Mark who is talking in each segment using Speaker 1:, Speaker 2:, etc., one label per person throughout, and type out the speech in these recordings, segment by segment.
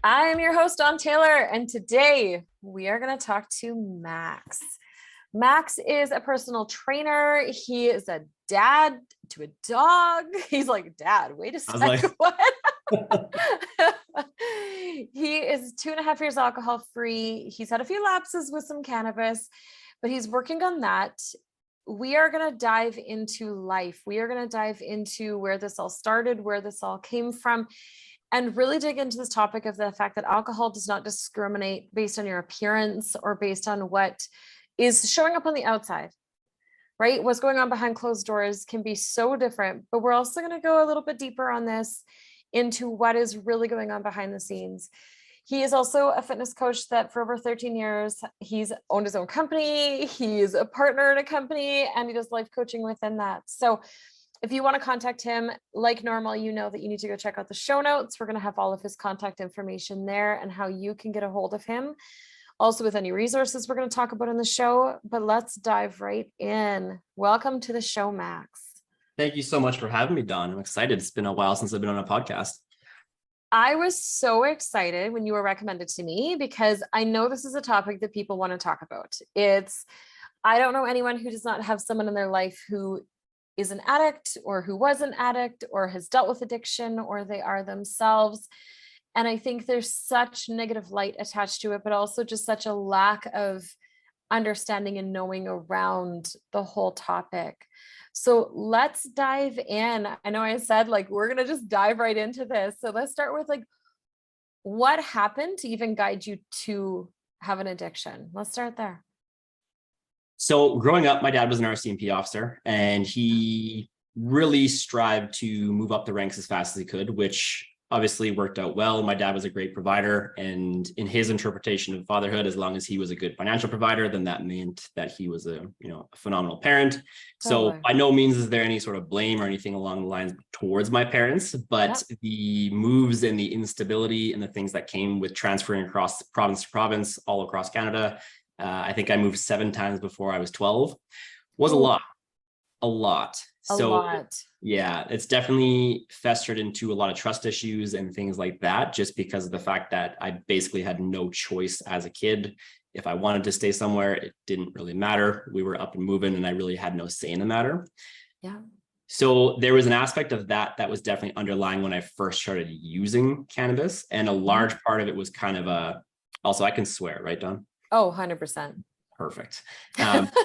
Speaker 1: I'm your host, Dawn Taylor, and today we are going to talk to Max. Max is a personal trainer. He is a dad to a dog. He's like, Dad, wait a
Speaker 2: I was
Speaker 1: second,
Speaker 2: like,
Speaker 1: what? He is 2.5 years alcohol free. He's had a few lapses with some cannabis, but he's working on that. We are going to dive into life. We are going to dive into where this all started, where this all came from, and really dig into this topic of the fact that alcohol does not discriminate based on your appearance or based on what is showing up on the outside, right? What's going on behind closed doors can be so different, but we're also going to go a little bit deeper on this into what is really going on behind the scenes. He is also a fitness coach that for over 13 years, he's owned his own company. He's a partner in a company and he does life coaching within that. So if you want to contact him like normal, you know that you need to go check out the show notes. We're going to have all of his contact information there and how you can get a hold of him. Also with any resources we're going to talk about in the show, but let's dive right in. Welcome to the show, Max.
Speaker 2: thank you so much for having me, Dawn. I'm excited. It's been a while since I've been on a podcast.
Speaker 1: I was so excited when you were recommended to me because I know this is a topic that people want to talk about. I don't know anyone who does not have someone in their life who is an addict or who was an addict or has dealt with addiction or they are themselves. And I think there's such negative light attached to it, but also just such a lack of understanding and knowing around the whole topic. So let's dive in. I know I said we're going to just dive right into this. So let's start with what happened to even guide you to have an addiction? Let's start there.
Speaker 2: So growing up, my dad was an RCMP officer and he really strived to move up the ranks as fast as he could, which obviously worked out well. My dad was a great provider, and in his interpretation of fatherhood, as long as he was a good financial provider, then that meant that he was a phenomenal parent. So by no means is there any sort of blame or anything along the lines towards my parents, but the moves and the instability and the things that came with transferring across province to province all across Canada, I think I moved 7 times before I was 12, was a lot. Yeah, it's definitely festered into a lot of trust issues and things like that, just because of the fact that I basically had no choice as a kid. If I wanted to stay somewhere, it didn't really matter. We were up and moving and I really had no say in the matter.
Speaker 1: Yeah.
Speaker 2: So there was an aspect of that was definitely underlying when I first started using cannabis. And a large part of it was kind of also I can swear, right, Dawn?
Speaker 1: Oh, 100%.
Speaker 2: Perfect.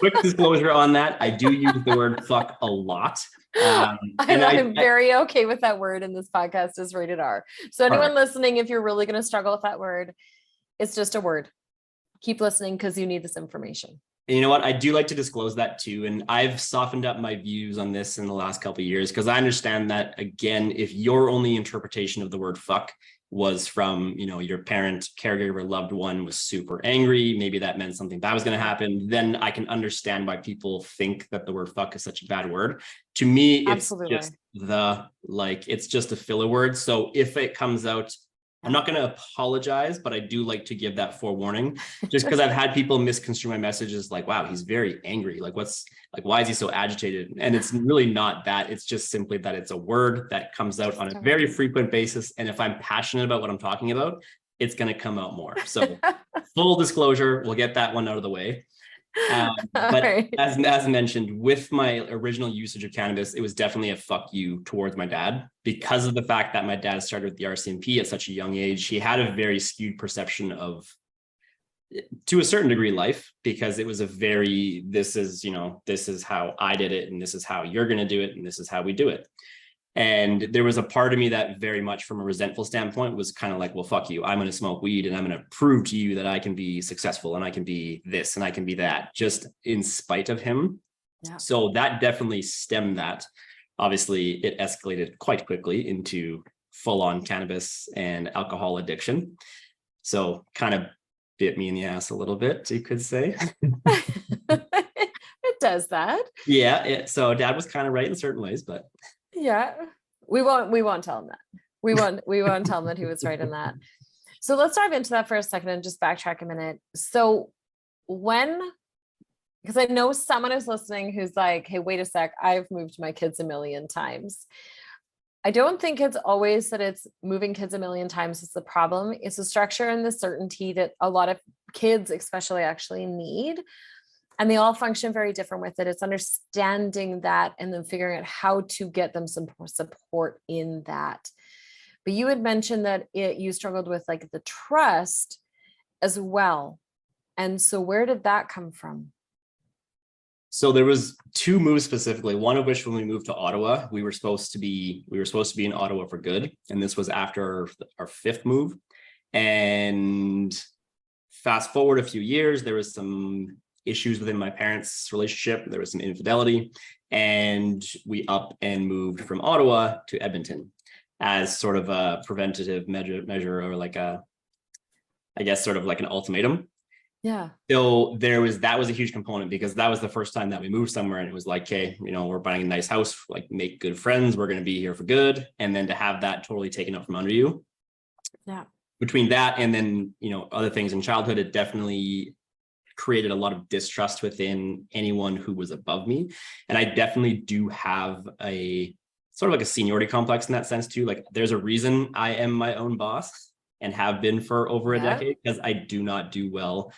Speaker 2: Quick disclosure on that. I do use the word fuck a lot.
Speaker 1: I'm very okay with that word in this podcast is rated R. So anyone listening, if you're really going to struggle with that word, it's just a word. Keep listening because you need this information.
Speaker 2: And you know what? I do like to disclose that too. And I've softened up my views on this in the last couple of years because I understand that, again, if your only interpretation of the word fuck was from, your parent, caregiver, loved one was super angry, maybe that meant something bad was going to happen, then I can understand why people think that the word fuck is such a bad word. To me, it's just it's just a filler word. So if it comes out, I'm not going to apologize, but I do like to give that forewarning just because I've had people misconstrue my messages like, wow, he's very angry. Why is he so agitated? And it's really not that. It's just simply that it's a word that comes out on a very frequent basis. And if I'm passionate about what I'm talking about, it's going to come out more. So full disclosure, we'll get that one out of the way. But as mentioned, with my original usage of cannabis, it was definitely a fuck you towards my dad because of the fact that my dad started with the RCMP at such a young age. He had a very skewed perception of, to a certain degree, life, because it was this is how I did it and this is how you're going to do it and this is how we do it. And there was a part of me that very much from a resentful standpoint was kind of like, well, fuck you. I'm going to smoke weed and I'm going to prove to you that I can be successful and I can be this and I can be that, just in spite of him. Yeah. So that definitely stemmed that. Obviously, it escalated quite quickly into full-on cannabis and alcohol addiction. So kind of bit me in the ass a little bit, you could say.
Speaker 1: It does that.
Speaker 2: Yeah. So dad was kind of right in certain ways, but...
Speaker 1: Yeah, we won't tell him that. We won't tell him that he was right in that. So let's dive into that for a second and just backtrack a minute. So because I know someone is listening who's like, hey, wait a sec, I've moved my kids a million times. I don't think it's always that it's moving kids a million times is the problem. It's the structure and the certainty that a lot of kids especially actually need. And they all function very different with it. It's understanding that and then figuring out how to get them some support in that. But you had mentioned that you struggled with like the trust as well. And so where did that come from?
Speaker 2: So there was two moves specifically, one of which when we moved to Ottawa, we were supposed to be in Ottawa for good. And this was after our fifth move. And fast forward a few years, there was some issues within my parents' relationship. There was some infidelity, and we up and moved from Ottawa to Edmonton as sort of a preventative measure or like I guess sort of like an ultimatum.
Speaker 1: Yeah.
Speaker 2: So that was a huge component because that was the first time that we moved somewhere, and it was like, okay, we're buying a nice house, like make good friends, we're going to be here for good. And then to have that totally taken up from under you.
Speaker 1: Yeah.
Speaker 2: Between that and then, other things in childhood, it definitely created a lot of distrust within anyone who was above me. And I definitely do have a sort of like a seniority complex in that sense too. Like there's a reason I am my own boss and have been for over a decade, because I do not do well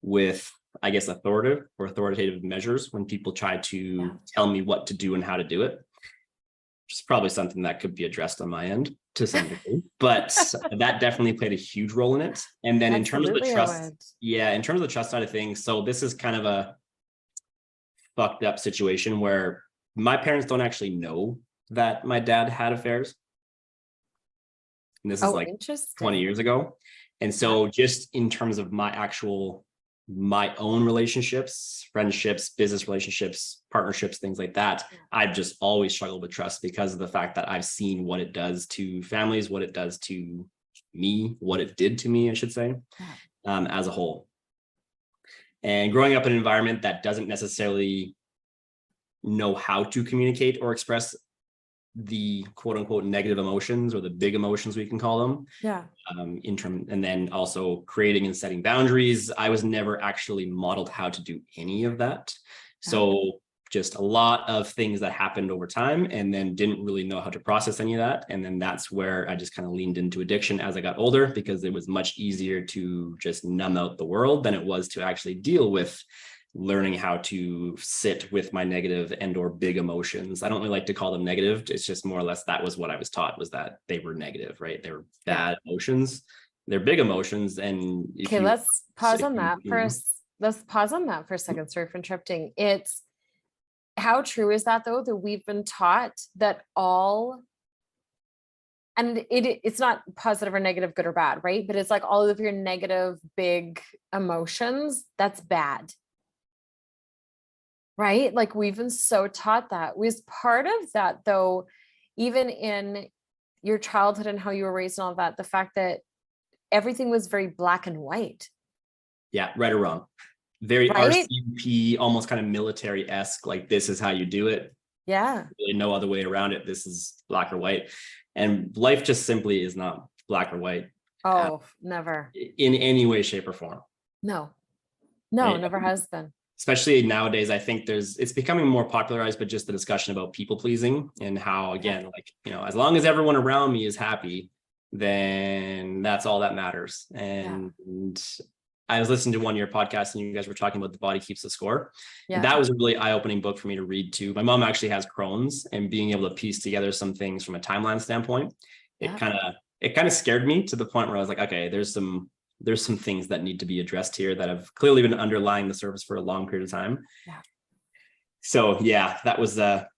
Speaker 2: with, I guess, authoritative measures when people try to tell me what to do and how to do it. Which is probably something that could be addressed on my end to some degree, but that definitely played a huge role in it. And then in terms of the trust, in terms of the trust side of things, so this is kind of a fucked up situation where my parents don't actually know that my dad had affairs. And this is like 20 years ago. And so just in terms of my own relationships, friendships, business relationships, partnerships, things like that, I've just always struggled with trust because of the fact that I've seen what it does to families, what it does to me, what it did to me, I should say, as a whole. And growing up in an environment that doesn't necessarily know how to communicate or express the quote unquote negative emotions or the big emotions, we can call them. And then also creating and setting boundaries. I was never actually modeled how to do any of that. So just a lot of things that happened over time, and then didn't really know how to process any of that. And then that's where I just kind of leaned into addiction as I got older, because it was much easier to just numb out the world than it was to actually deal with learning how to sit with my negative and or big emotions. I don't really like to call them negative. It's just more or less that was what I was taught, was that they were negative, right? They were bad emotions. They're big emotions. And
Speaker 1: let's pause on that for a second. Sorry for interrupting. It's how true is that though, that we've been taught that and it's not positive or negative, good or bad, right? But it's like all of your negative, big emotions, that's bad. Right? Like we've been so taught that. Was part of that though, even in your childhood and how you were raised and all that, the fact that everything was very black and white.
Speaker 2: Yeah, right or wrong. Very RCMP, almost kind of military-esque, like this is how you do it.
Speaker 1: Yeah.
Speaker 2: Really no other way around it. This is black or white. And life just simply is not black or white.
Speaker 1: Never.
Speaker 2: In any way, shape, or form.
Speaker 1: No, never has been.
Speaker 2: Especially nowadays, I think it's becoming more popularized, but just the discussion about people pleasing and how, again, as long as everyone around me is happy, then that's all that matters. And I was listening to one of your podcasts and you guys were talking about The Body Keeps the Score. And that was a really eye-opening book for me to read too. My mom actually has Crohn's, and being able to piece together some things from a timeline standpoint, it kind of scared me to the point where I was like, okay, there's some things that need to be addressed here that have clearly been underlying the surface for a long period of time. So that was a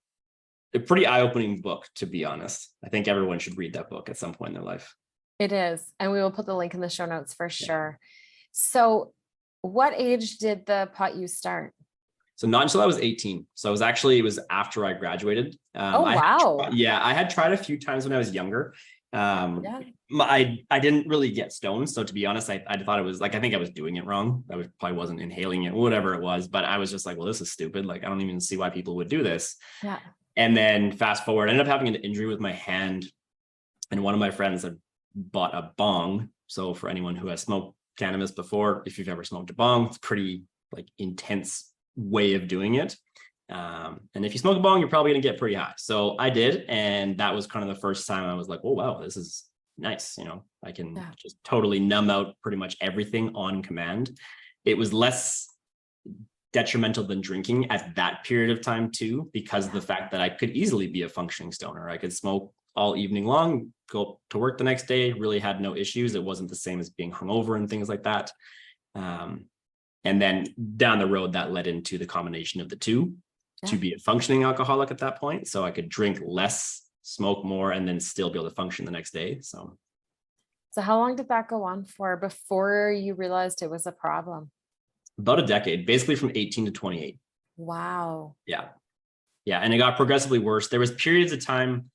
Speaker 2: pretty eye-opening book, to be honest. I think everyone should read that book at some point in their life. It
Speaker 1: is. And we will put the link in the show notes for sure. So what age did the pot use start?
Speaker 2: So not until I was 18. So it was after I graduated. I had tried a few times when I was younger. I didn't really get stoned. So to be honest, I thought it was like, I think I was doing it wrong. Probably wasn't inhaling it, whatever it was, but I was just like, well, this is stupid. Like, I don't even see why people would do this. And then fast forward, I ended up having an injury with my hand. And one of my friends had bought a bong. So for anyone who has smoked cannabis before, if you've ever smoked a bong, it's pretty like intense way of doing it. And if you smoke a bong, you're probably going to get pretty high. So I did. And that was kind of the first time I was like, oh, wow, this is nice. I can just totally numb out pretty much everything on command. It was less detrimental than drinking at that period of time too, because of the fact that I could easily be a functioning stoner. I could smoke all evening long, go to work the next day, really had no issues. It wasn't the same as being hungover and things like that. And then down the road, that led into the combination of the two to be a functioning alcoholic at that point. So I could drink less, smoke more, and then still be able to function the next day. So
Speaker 1: how long did that go on for before you realized it was a problem?
Speaker 2: About a decade, basically from 18 to 28.
Speaker 1: Wow.
Speaker 2: Yeah. Yeah. And it got progressively worse. There was periods of time,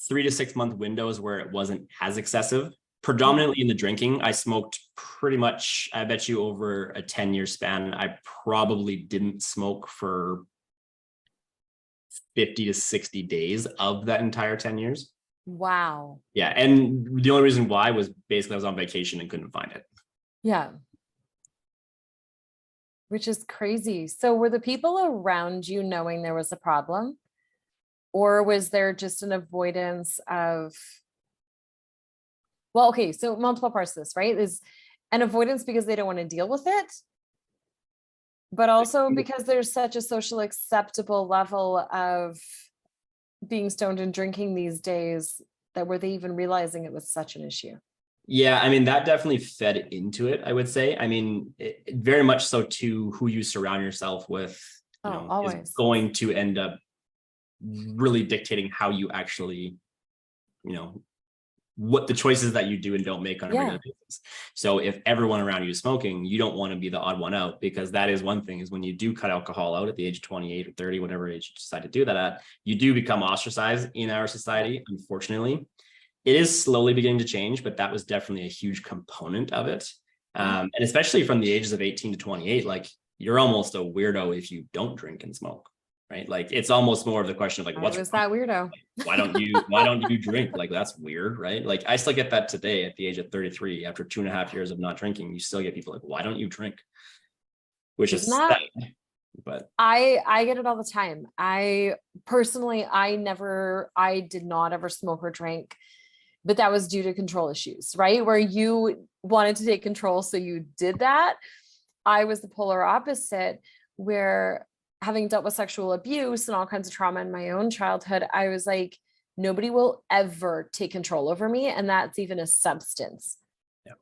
Speaker 2: 3 to 6 month windows where it wasn't as excessive. Predominantly in the drinking, I smoked pretty much, I bet you over a 10-year span, I probably didn't smoke for 50 to 60 days of that entire 10 years.
Speaker 1: Wow.
Speaker 2: Yeah. And the only reason why was basically I was on vacation and couldn't find it.
Speaker 1: Yeah. Which is crazy. So were the people around you knowing there was a problem? Or was there just an avoidance of, well, okay, so multiple parts of this, right? Is an avoidance because they don't want to deal with it, but also because there's such a social acceptable level of being stoned and drinking these days that were they even realizing it was such an issue?
Speaker 2: Yeah, I mean, that definitely fed into it, I would say. I mean, it very much so too, who you surround yourself with,
Speaker 1: always
Speaker 2: is going to end up really dictating how you actually, what the choices that you do and don't make on a regular basis. So if everyone around you is smoking, you don't want to be the odd one out, because that is one thing, is when you do cut alcohol out at the age of 28 or 30, whatever age you decide to do that at, you do become ostracized in our society, unfortunately. It is slowly beginning to change, but that was definitely a huge component of it. And especially from the ages of 18 to 28, like, you're almost a weirdo if you don't drink and smoke, right? Like, it's almost more of the question of like, what's
Speaker 1: that weirdo?
Speaker 2: Like, why don't you drink? Like, that's weird, right? Like, I still get that today at the age of 33, after 2.5 years of not drinking. You still get people like, why don't you drink? Which is sad, but
Speaker 1: I get it all the time. I personally, I did not ever smoke or drink, but that was due to control issues, right? Where you wanted to take control, so you did that. I was the polar opposite, where having dealt with sexual abuse and all kinds of trauma in my own childhood, I was like, nobody will ever take control over me. And that's even a substance.
Speaker 2: Yeah.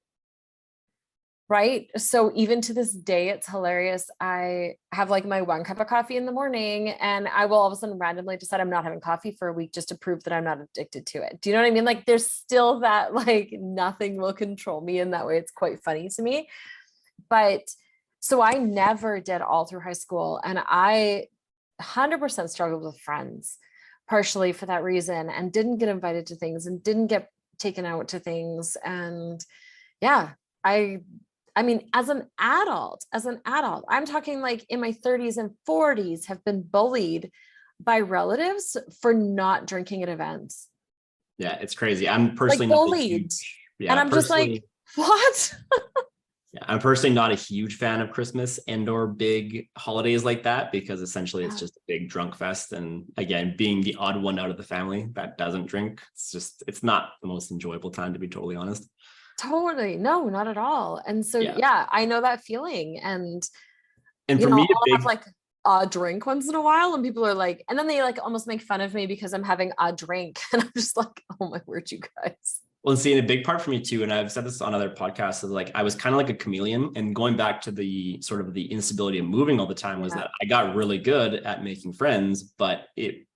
Speaker 1: Right. So even to this day, it's hilarious. I have like my 1 cup of coffee in the morning, and I will all of a sudden randomly decide I'm not having coffee for a week just to prove that I'm not addicted to it. Do you know what I mean? Like, there's still that, like, nothing will control me in that way. It's quite funny to me. But so I never did all through high school. And I 100% struggled with friends, partially for that reason, and didn't get invited to things and didn't get taken out to things. And yeah, I mean, as an adult, I'm talking like in my 30s and 40s, have been bullied by relatives for not drinking at events.
Speaker 2: Yeah, it's crazy. I'm personally
Speaker 1: like bullied. And I'm just like, what?
Speaker 2: Yeah, I'm personally not a huge fan of Christmas and or big holidays like that, because essentially it's just a big drunk fest. And again, being the odd one out of the family that doesn't drink, it's not the most enjoyable time, to be totally honest.
Speaker 1: Totally. No, not at all. And so, yeah, I know that feeling. And
Speaker 2: for me,
Speaker 1: I'll have like a drink once in a while, and people are like, and then they like almost make fun of me because I'm having a drink. And I'm just like, oh my word, you guys.
Speaker 2: Well, see, a big part for me too, and I've said this on other podcasts, is like, I was kind of like a chameleon, and going back to the sort of the instability of moving all the time was that I got really good at making friends, but it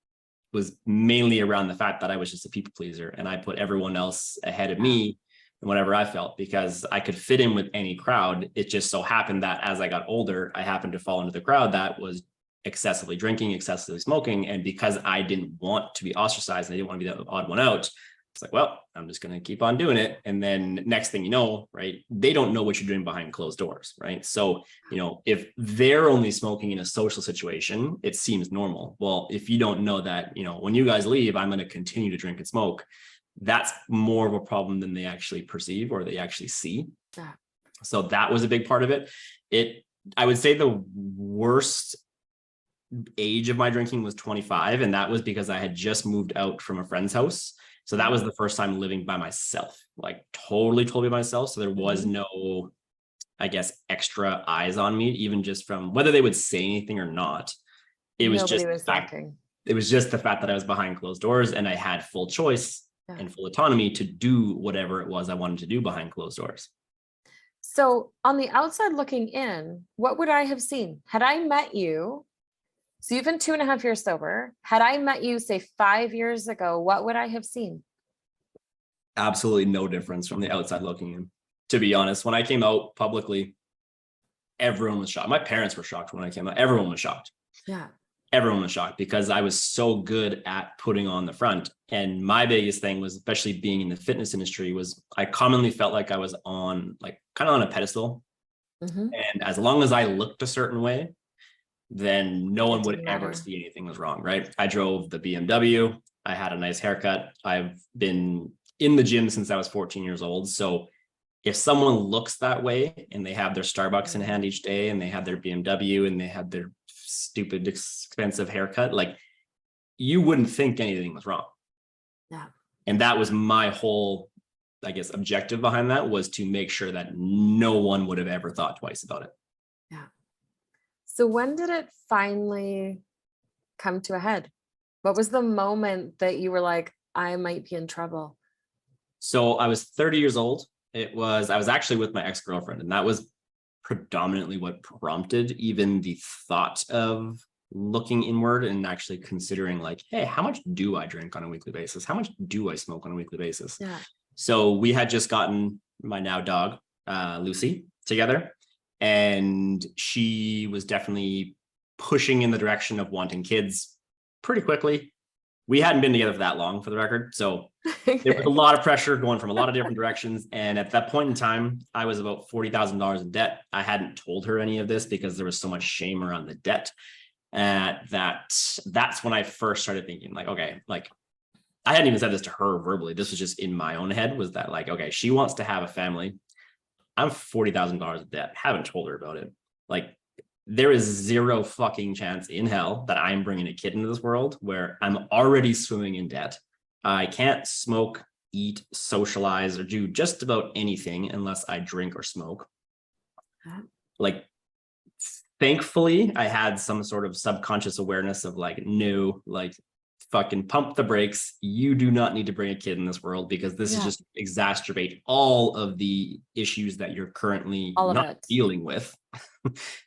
Speaker 2: was mainly around the fact that I was just a people pleaser, and I put everyone else ahead of me and whatever I felt, because I could fit in with any crowd. It just so happened that as I got older, I happened to fall into the crowd that was excessively drinking, excessively smoking. And because I didn't want to be ostracized, and I didn't want to be the odd one out, it's like, well, I'm just going to keep on doing it. And then next thing you know, right, they don't know what you're doing behind closed doors, right? So, if they're only smoking in a social situation, it seems normal. Well, if you don't know that, when you guys leave, I'm going to continue to drink and smoke, that's more of a problem than they actually perceive or they actually see. Yeah. So that was a big part of it. I would say the worst age of my drinking was 25, and that was because I had just moved out from a friend's house. So that was the first time living by myself, like totally by myself. So there was no, I guess, extra eyes on me, even just from whether they would say anything or not. It was
Speaker 1: Nobody
Speaker 2: just
Speaker 1: was
Speaker 2: the fact,
Speaker 1: looking.
Speaker 2: it was just the fact that I was behind closed doors and I had full choice and full autonomy to do whatever it was I wanted to do behind closed doors.
Speaker 1: So on the outside looking in, what would I have seen? Had I met you, so you've been 2.5 years sober. Had I met you, say 5 years ago, what would I have seen?
Speaker 2: Absolutely no difference from the outside looking in. To be honest, when I came out publicly, everyone was shocked. My parents were shocked when I came out. Everyone was shocked.
Speaker 1: Yeah.
Speaker 2: Everyone was shocked because I was so good at putting on the front. And my biggest thing was, especially being in the fitness industry, was I commonly felt like I was on, like, kind of on a pedestal. And as long as I looked a certain way, then no one would ever see anything was wrong, right? I drove the BMW. I had a nice haircut. I've been in the gym since I was 14 years old. So if someone looks that way and they have their Starbucks in hand each day and they have their BMW and they have their stupid expensive haircut, like, you wouldn't think anything was wrong.
Speaker 1: Yeah.
Speaker 2: And that was my whole, I guess, objective behind that, was to make sure that no one would have ever thought twice about it.
Speaker 1: Yeah. So when did it finally come to a head? What was the moment that you were like, I might be in trouble?
Speaker 2: So I was 30 years old. I was actually with my ex-girlfriend, and that was predominantly what prompted even the thought of looking inward and actually considering, like, hey, how much do I drink on a weekly basis? How much do I smoke on a weekly basis?
Speaker 1: Yeah.
Speaker 2: So we had just gotten my now dog, Lucy, together, and she was definitely pushing in the direction of wanting kids pretty quickly. We hadn't been together for that long, for the record. So there was a lot of pressure going from a lot of different directions. And at that point in time, I was about $40,000 in debt. I hadn't told her any of this because there was so much shame around the debt. That's when I first started thinking, like, okay, like, I hadn't even said this to her verbally. This was just in my own head, was that, like, okay, she wants to have a family. I'm $40,000 in debt. Haven't told her about it. Like, there is zero fucking chance in hell that I'm bringing a kid into this world where I'm already swimming in debt. I can't smoke, eat, socialize, or do just about anything unless I drink or smoke. Like, thankfully, I had some sort of subconscious awareness of, like, no, like, fucking pump the brakes. You do not need to bring a kid in this world, because this is just exacerbate all of the issues that you're currently not dealing with.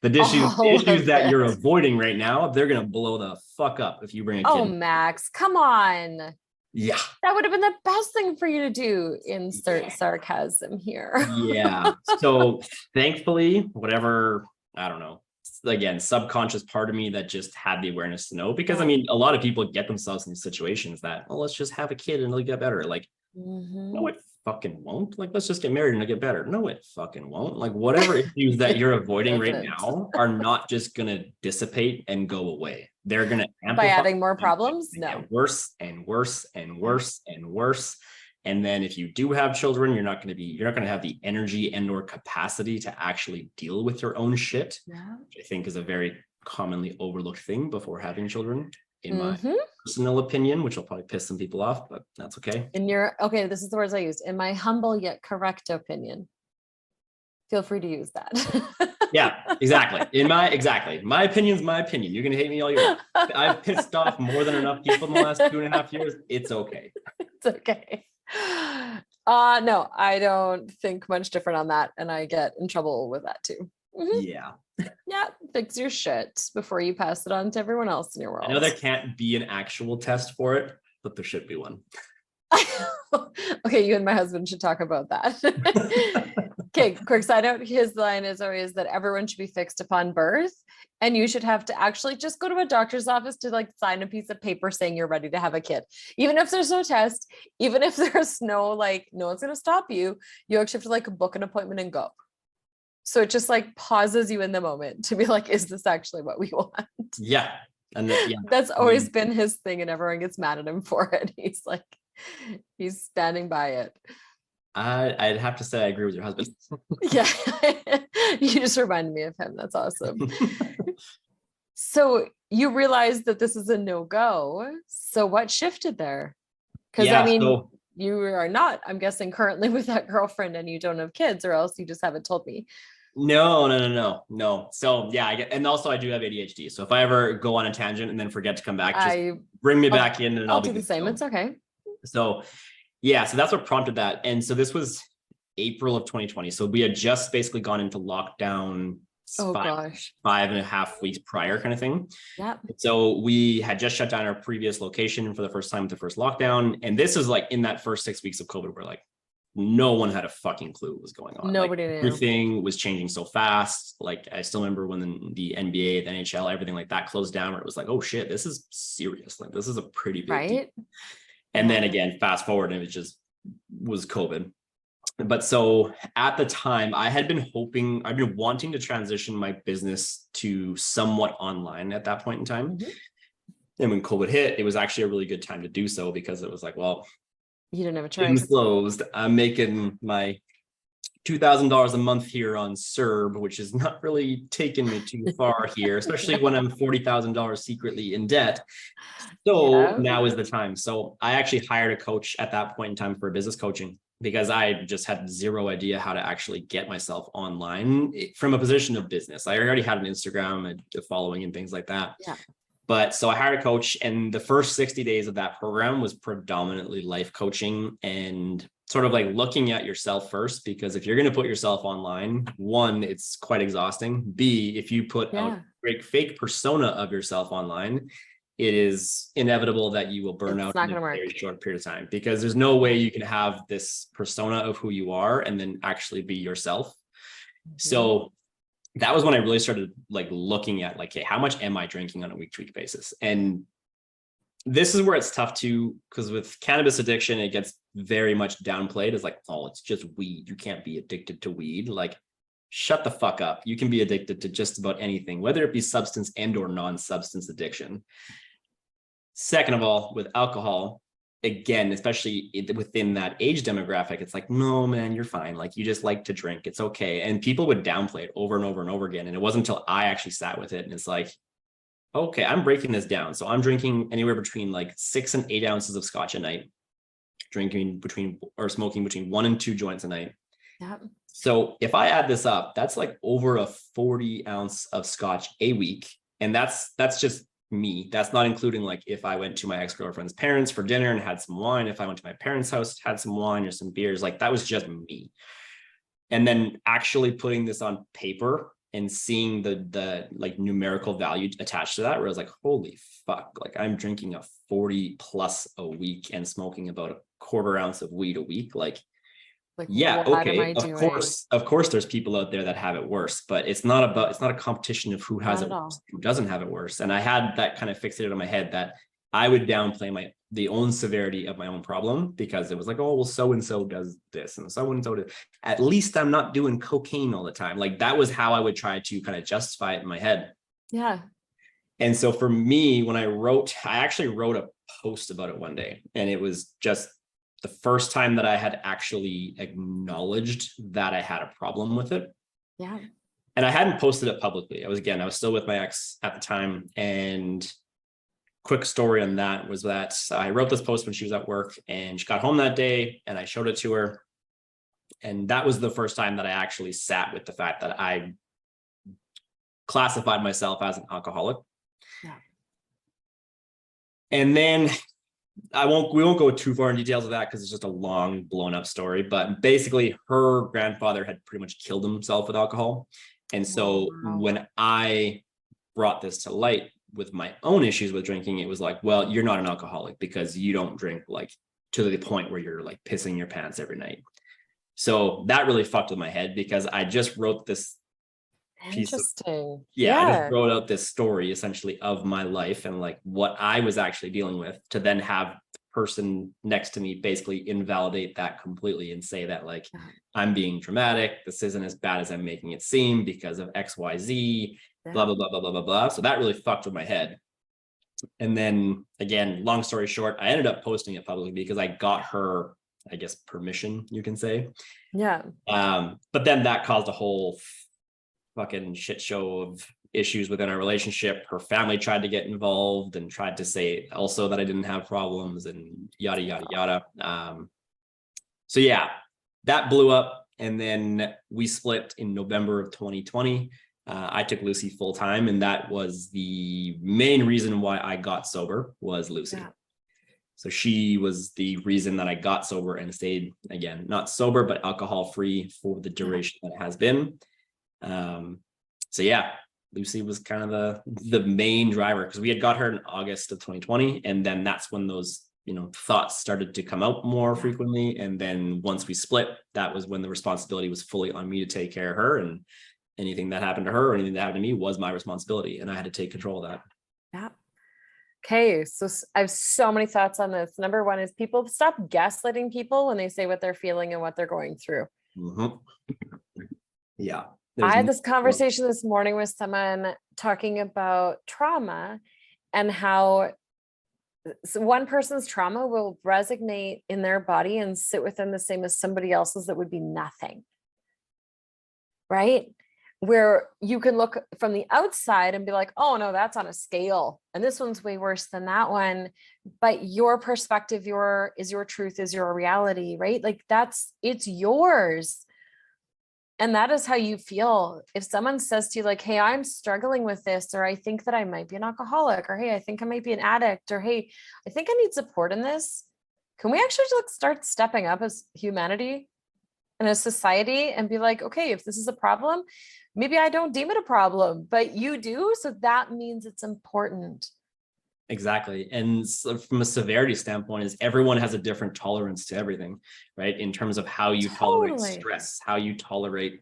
Speaker 2: The issues that you're avoiding right now, they're going to blow the fuck up if you bring a kid.
Speaker 1: Oh, Max, come on.
Speaker 2: Yeah.
Speaker 1: That would have been the best thing for you to do. Insert sarcasm here.
Speaker 2: Yeah. So thankfully, whatever, I don't know, again, subconscious part of me that just had the awareness to know, because I mean, a lot of people get themselves in situations that, oh, let's just have a kid and it'll get better. Like, no, it fucking won't. Like, let's just get married and it'll get better. No, it fucking won't. Like, whatever issues that you're avoiding right now are not just going to dissipate and go away. They're going to amplify
Speaker 1: by adding more problems. No,
Speaker 2: worse and worse and worse and worse. And then if you do have children, you're not going to have the energy and or capacity to actually deal with your own shit, which I think is a very commonly overlooked thing before having children, in my personal opinion, which will probably piss some people off, but that's okay.
Speaker 1: This is the words I used. In my humble yet correct opinion. Feel free to use that.
Speaker 2: Yeah, exactly. My opinion's my opinion. You can hate me all you want. I've pissed off more than enough people in the last 2.5 years. It's okay.
Speaker 1: It's okay. No, I don't think much different on that, and I get in trouble with that too.
Speaker 2: Yeah.
Speaker 1: Yeah, fix your shit before you pass it on to everyone else in your world.
Speaker 2: I know there can't be an actual test for it, but there should be one.
Speaker 1: Okay, you and my husband should talk about that. Okay, quick side note. His line is always that everyone should be fixed upon birth, and you should have to actually just go to a doctor's office to, like, sign a piece of paper saying you're ready to have a kid. Even if there's no test, even if there's no, like, no one's going to stop you, you actually have to, like, book an appointment and go. So it just, like, pauses you in the moment to be like, is this actually what we want?
Speaker 2: Yeah. And
Speaker 1: that's always been his thing, and everyone gets mad at him for it. He's like, he's standing by it.
Speaker 2: I'd have to say I agree with your husband.
Speaker 1: Yeah. You just reminded me of him. That's awesome. So you realize that this is a no-go. So what shifted there? Because I
Speaker 2: Yeah,
Speaker 1: mean,
Speaker 2: so
Speaker 1: you are not, I'm guessing, currently with that girlfriend and you don't have kids, or else you just haven't told me.
Speaker 2: no. So yeah, and also I do have ADHD. So if I ever go on a tangent and then forget to come back, just
Speaker 1: I
Speaker 2: bring me
Speaker 1: I'll,
Speaker 2: back in and
Speaker 1: I'll
Speaker 2: I'll be
Speaker 1: do the
Speaker 2: good to
Speaker 1: same.
Speaker 2: go.
Speaker 1: It's okay.
Speaker 2: So yeah, so that's what prompted that. And so this was April of 2020. So we had just basically gone into lockdown
Speaker 1: Oh
Speaker 2: five,
Speaker 1: gosh.
Speaker 2: 5.5 weeks prior kind of thing.
Speaker 1: Yep.
Speaker 2: So we had just shut down our previous location for the first time with the first lockdown. And this is like in that first 6 weeks of COVID, where like no one had a fucking clue what was going on. Like
Speaker 1: Nobody knew.
Speaker 2: everything was changing so fast. Like I still remember when the NBA, the NHL, everything like that closed down, where it was like, oh shit, this is serious. Like this is a pretty big deal.
Speaker 1: Right.
Speaker 2: And then again, fast forward, and it just was COVID. But so at the time, I'd been wanting to transition my business to somewhat online at that point in time.
Speaker 1: Mhm.
Speaker 2: And when COVID hit, it was actually a really good time to do so, because it was like, well,
Speaker 1: You didn't have a
Speaker 2: gym's
Speaker 1: choice.
Speaker 2: closed. I'm making my $2,000 a month here on Serb, which is not really taking me too far here, especially when I'm $40,000 secretly in debt. So
Speaker 1: Yeah.
Speaker 2: now is the time. So I actually hired a coach at that point in time for business coaching, because I just had zero idea how to actually get myself online from a position of business. I already had an Instagram and a following and things like that.
Speaker 1: Yeah.
Speaker 2: But so I hired a coach, and the first 60 days of that program was predominantly life coaching and sort of like looking at yourself first, because if you're going to put yourself online, one, it's quite exhausting. B, if you put a fake persona of yourself online, it is inevitable that you will burn out in a very short period of time, because there's no way you can have this persona of who you are and then actually be yourself. Mm-hmm. So that was when I really started like looking at like, hey, how much am I drinking on a week-to-week basis? And this is where it's tough to, because with cannabis addiction, it gets very much downplayed as like, oh, it's just weed. You can't be addicted to weed. Like, shut the fuck up. You can be addicted to just about anything, whether it be substance and or non-substance addiction. Second of all, with alcohol, again, especially within that age demographic, it's like, no, man, you're fine. Like, you just like to drink. It's okay. And people would downplay it over and over and over again. And it wasn't until I actually sat with it and it's like, okay, I'm breaking this down. So I'm drinking anywhere between like 6 and 8 ounces of scotch a night, smoking between 1 and 2 joints a night.
Speaker 1: Yep.
Speaker 2: So if I add this up, that's like over a 40 ounce of scotch a week. And that's just me. That's not including like if I went to my ex-girlfriend's parents for dinner and had some wine, if I went to my parents' house, had some wine or some beers, like that was just me. And then actually putting this on paper and seeing the like numerical value attached to that, where I was like, holy fuck, like I'm drinking a 40 plus a week and smoking about a quarter ounce of weed a week. Like yeah, okay, of course there's people out there that have it worse, but it's not a competition of who has it worse, who doesn't have it worse. And I had that kind of fixated in my head that I would downplay the own severity of my own problem, because it was like, oh, well, so and so does this and so does. At least I'm not doing cocaine all the time. Like that was how I would try to kind of justify it in my head.
Speaker 1: Yeah.
Speaker 2: And so for me, when I actually wrote a post about it one day, and it was just the first time that I had actually acknowledged that I had a problem with it.
Speaker 1: Yeah.
Speaker 2: And I hadn't posted it publicly. I was still with my ex at the time. And quick story on that was that I wrote this post when she was at work, and she got home that day and I showed it to her. And that was the first time that I actually sat with the fact that I classified myself as an alcoholic.
Speaker 1: Yeah.
Speaker 2: And then we won't go too far in details of that because it's just a long blown up story, but basically her grandfather had pretty much killed himself with alcohol. And so when I brought this to light with my own issues with drinking, it was like, well, you're not an alcoholic because you don't drink like to the point where you're like pissing your pants every night. So that really fucked with my head, because I just wrote this piece of, I just wrote out this story essentially of my life and like what I was actually dealing with, to then have the person next to me basically invalidate that completely and say that like I'm being dramatic, this isn't as bad as I'm making it seem because of XYZ, blah blah blah blah blah blah blah. So that really fucked with my head. And then again, long story short, I ended up posting it publicly because I got her, I guess, permission, you can say.
Speaker 1: Yeah.
Speaker 2: But then that caused a whole fucking shit show of issues within our relationship. Her family tried to get involved and tried to say also that I didn't have problems and yada, yada, yada. So yeah, that blew up. And then we split in November of 2020. I took Lucy full time, and that was the main reason why I got sober was Lucy.
Speaker 1: Yeah.
Speaker 2: So she was the reason that I got sober and stayed, again, not sober, but alcohol free for the duration that it has been. So yeah, Lucy was kind of the main driver, because we had got her in August of 2020. And then that's when those, thoughts started to come out more frequently. And then once we split, that was when the responsibility was fully on me to take care of her, and anything that happened to her or anything that happened to me was my responsibility, and I had to take control of that.
Speaker 1: Yeah. Okay. So I have so many thoughts on this. Number one is people stop gaslighting people when they say what they're feeling and what they're going through.
Speaker 2: Yeah.
Speaker 1: I had this conversation this morning with someone talking about trauma and how one person's trauma will resonate in their body and sit within the same as somebody else's that would be nothing. Right? Where you can look from the outside and be like, oh no, that's on a scale. And this one's way worse than that one. But your perspective, is your truth, is your reality, right? Like it's yours. And that is how you feel. If someone says to you like, hey, I'm struggling with this, or I think that I might be an alcoholic, or hey, I think I might be an addict, or hey, I think I need support in this. Can we actually just start stepping up as humanity and as society and be like, okay, if this is a problem, maybe I don't deem it a problem, but you do. So that means it's important.
Speaker 2: Exactly. And so from a severity standpoint, is everyone has a different tolerance to everything, right? In terms of how you tolerate stress, how you tolerate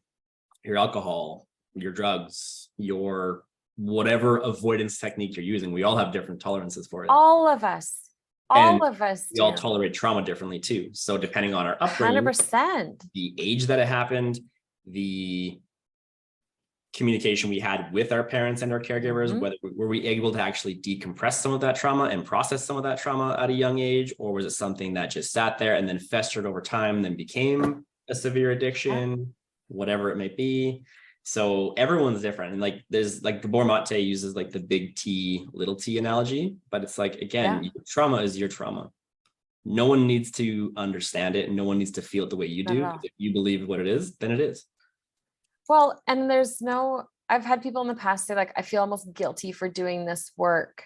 Speaker 2: your alcohol, your drugs, your whatever avoidance technique you're using. We all have different tolerances for it.
Speaker 1: All of us. All of us.
Speaker 2: We all tolerate trauma differently too. So depending on our upbringing,
Speaker 1: 100%,
Speaker 2: the age that it happened, the communication we had with our parents and our caregivers, whether were we able to actually decompress some of that trauma and process some of that trauma at a young age, or was it something that just sat there and then festered over time, then became a severe addiction, whatever it may be. So everyone's different. And like there's like Gabor Mate uses like the big T, little t analogy, but it's like, again, your trauma is your trauma. No one needs to understand it, and no one needs to feel it the way you do. If you believe what it is, then it is.
Speaker 1: Well, and I've had people in the past say like, I feel almost guilty for doing this work.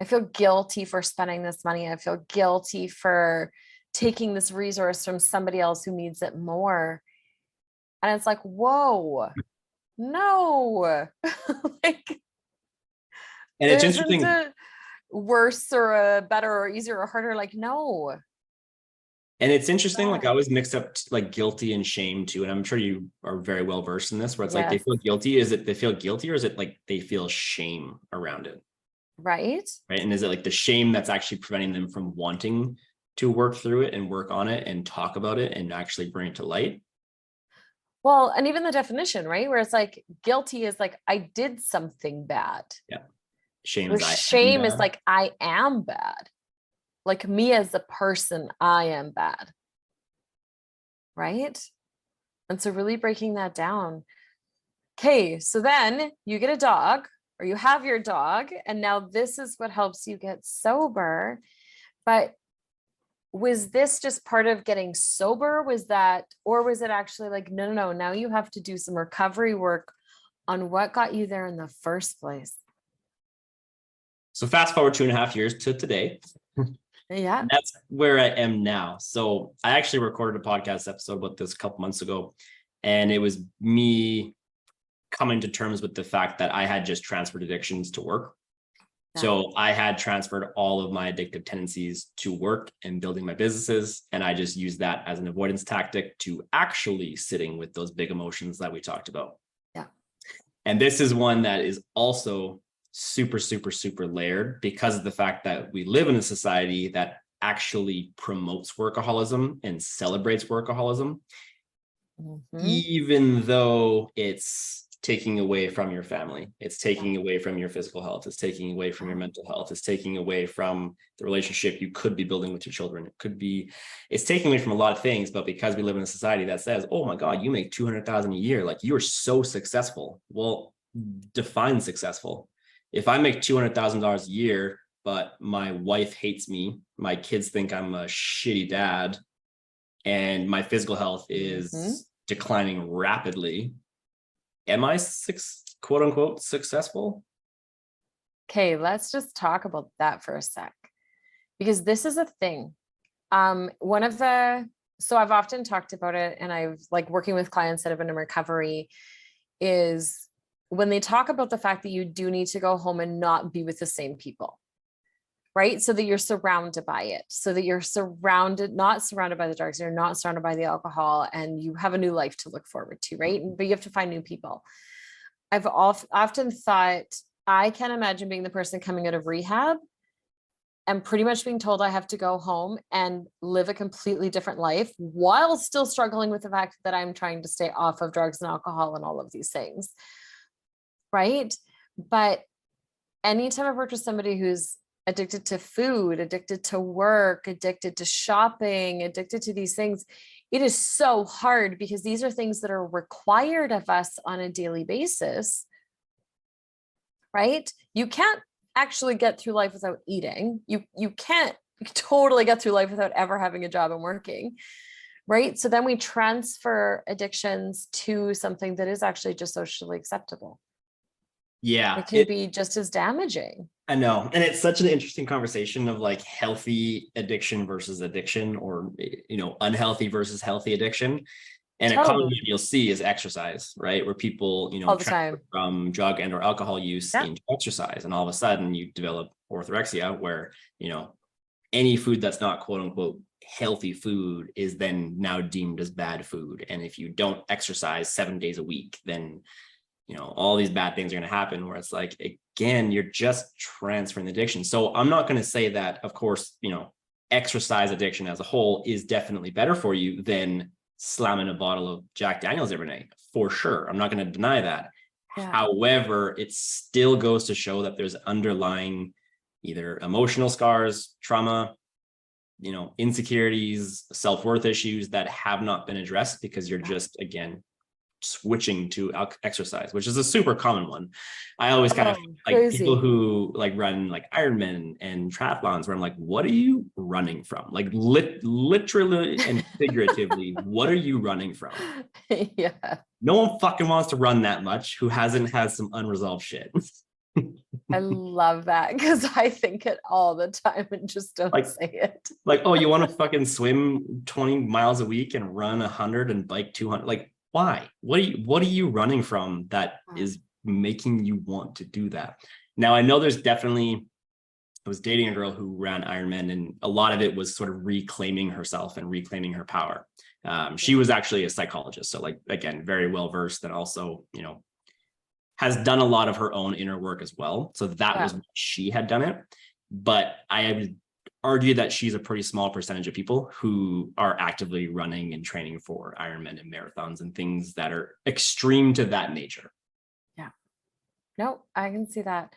Speaker 1: I feel guilty for spending this money. I feel guilty for taking this resource from somebody else who needs it more. And it's like, whoa, no. Like,
Speaker 2: and it's interesting.
Speaker 1: A worse or a better or easier or harder. Like, no.
Speaker 2: And it's interesting, like I always mix up like guilty and shame too. And I'm sure you are very well versed in this, where it's like they feel guilty. Is it they feel guilty, or is it like they feel shame around it?
Speaker 1: Right.
Speaker 2: And is it like the shame that's actually preventing them from wanting to work through it and work on it and talk about it and actually bring it to light?
Speaker 1: Well, and even the definition, right? Where it's like guilty is like, I did something bad.
Speaker 2: Yeah. Shame
Speaker 1: is like, I am bad. Like me as a person, I am bad. Right? And so really breaking that down. Okay, so then you get a dog, or you have your dog, and now this is what helps you get sober. But was this just part of getting sober? Or was it actually like, no, now you have to do some recovery work on what got you there in the first place?
Speaker 2: So fast forward 2.5 years to today.
Speaker 1: Yeah.
Speaker 2: And that's where I am now. So I actually recorded a podcast episode about this a couple months ago, and it was me coming to terms with the fact that I had just transferred addictions to work. Yeah. So I had transferred all of my addictive tendencies to work and building my businesses. And I just used that as an avoidance tactic to actually sitting with those big emotions that we talked about.
Speaker 1: Yeah.
Speaker 2: And this is one that is also super, super, super layered, because of the fact that we live in a society that actually promotes workaholism and celebrates workaholism, even though it's taking away from your family, it's taking away from your physical health, it's taking away from your mental health, it's taking away from the relationship you could be building with your children. It's taking away from a lot of things, but because we live in a society that says, oh my God, you make 200,000 a year, like you are so successful. Well, define successful. If I make $200,000 a year, but my wife hates me, my kids think I'm a shitty dad, and my physical health is declining rapidly, am I quote unquote successful?
Speaker 1: Okay, let's just talk about that for a sec, because this is a thing. So I've often talked about it, and I've like working with clients that have been in recovery, is when they talk about the fact that you do need to go home and not be with the same people, right? So that you're surrounded by it, so that you're not surrounded by the drugs, you're not surrounded by the alcohol, and you have a new life to look forward to, right? But you have to find new people. I've often thought, I can't imagine being the person coming out of rehab and pretty much being told I have to go home and live a completely different life while still struggling with the fact that I'm trying to stay off of drugs and alcohol and all of these things. Right. But anytime I've worked with somebody who's addicted to food, addicted to work, addicted to shopping, addicted to these things, it is so hard because these are things that are required of us on a daily basis. Right. You can't actually get through life without eating. You can't totally get through life without ever having a job and working. Right. So then we transfer addictions to something that is actually just socially acceptable.
Speaker 2: Yeah.
Speaker 1: It can be just as damaging.
Speaker 2: I know. And it's such an interesting conversation of like healthy addiction versus addiction, or, unhealthy versus healthy addiction. And a common one you'll see is exercise, right? Where people,
Speaker 1: all the time
Speaker 2: from drug and or alcohol use into exercise. And all of a sudden you develop orthorexia where, any food that's not quote unquote healthy food is then now deemed as bad food. And if you don't exercise 7 days a week, then, all these bad things are going to happen, where it's like, again, you're just transferring the addiction. So I'm not going to say that, of course, exercise addiction as a whole is definitely better for you than slamming a bottle of Jack Daniels every night, for sure. I'm not going to deny that. Yeah. However, it still goes to show that there's underlying either emotional scars, trauma, insecurities, self-worth issues that have not been addressed because you're just, again, switching to exercise, which is a super common one. I always kind of like crazy. People who like run like Ironman and triathlons, where I'm like, what are you running from? Like literally and figuratively, what are you running from?
Speaker 1: Yeah.
Speaker 2: No one fucking wants to run that much who hasn't had some unresolved shit.
Speaker 1: I love that, because I think it all the time and just don't say it.
Speaker 2: Like, oh, you want to fucking swim 20 miles a week and run 100 and bike 200? Like, why? What are you running from that is making you want to do that? Now, I know there's definitely, I was dating a girl who ran Ironman, and a lot of it was sort of reclaiming herself and reclaiming her power. She was actually a psychologist. So like, again, very well-versed, and also, has done a lot of her own inner work as well. So that was when she had done it. But I would argue that she's a pretty small percentage of people who are actively running and training for Ironman and marathons and things that are extreme to that nature.
Speaker 1: Yeah. No, I can see that.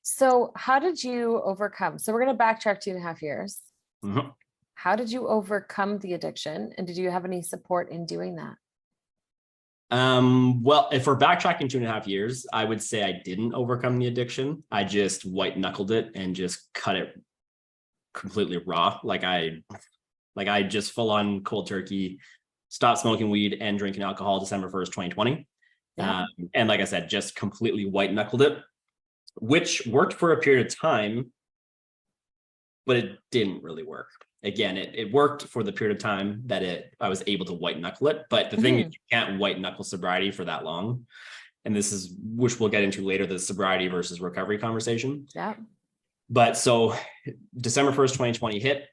Speaker 1: So how did you overcome? So we're going to backtrack 2.5 years. Mm-hmm. How did you overcome the addiction? And did you have any support in doing that?
Speaker 2: Well, if we're backtracking 2.5 years, I would say I didn't overcome the addiction. I just white knuckled it and just cut it completely raw. Like I just full on cold turkey, stopped smoking weed and drinking alcohol December 1st, 2020. Yeah. And like I said, just completely white knuckled it, which worked for a period of time, but it didn't really work. Again, it worked for the period of time that I was able to white knuckle it. But the thing is, you can't white knuckle sobriety for that long. And this is, which we'll get into later, the sobriety versus recovery conversation.
Speaker 1: Yeah.
Speaker 2: But so December 1st, 2020 hit.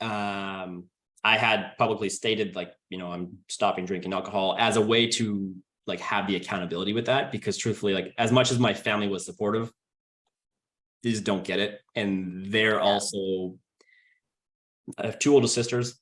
Speaker 2: I had publicly stated, like, I'm stopping drinking alcohol as a way to like have the accountability with that, because truthfully, like, as much as my family was supportive, they just don't get it. And they're also, I have 2 older sisters,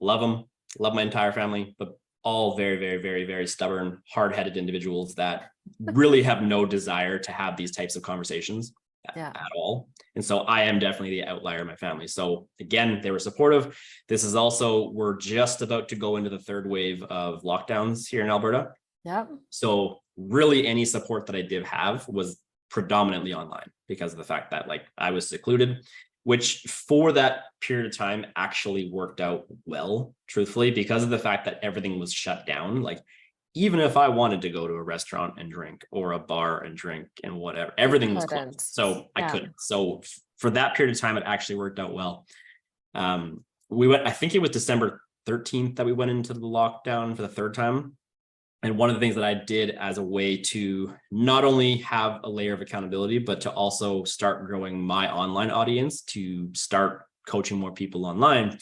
Speaker 2: love them, love my entire family, but all very, very, very, very stubborn, hard-headed individuals that really have no desire to have these types of conversations at all. And so I am definitely the outlier in my family. So again, they were supportive. This is also, we're just about to go into the 3rd wave of lockdowns here in Alberta.
Speaker 1: Yeah.
Speaker 2: So really any support that I did have was predominantly online because of the fact that like I was secluded, which for that period of time actually worked out well, truthfully, because of the fact that everything was shut down. Like, even if I wanted to go to a restaurant and drink or a bar and drink and whatever, everything was closed. So I couldn't. So for that period of time, it actually worked out well. We went, I think it was December 13th that we went into the lockdown for the third time. And one of the things that I did as a way to not only have a layer of accountability, but to also start growing my online audience, to start coaching more people online,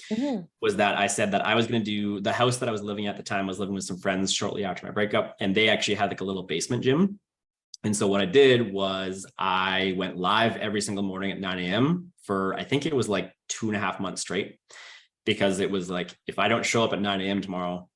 Speaker 2: was that I said that I was going to do the house that I was living at the time. I was living with some friends shortly after my breakup, and they actually had like a little basement gym. And so what I did was I went live every single morning at 9 a.m. for, I think it was like 2.5 months straight, because it was like, if I don't show up at 9 a.m. tomorrow,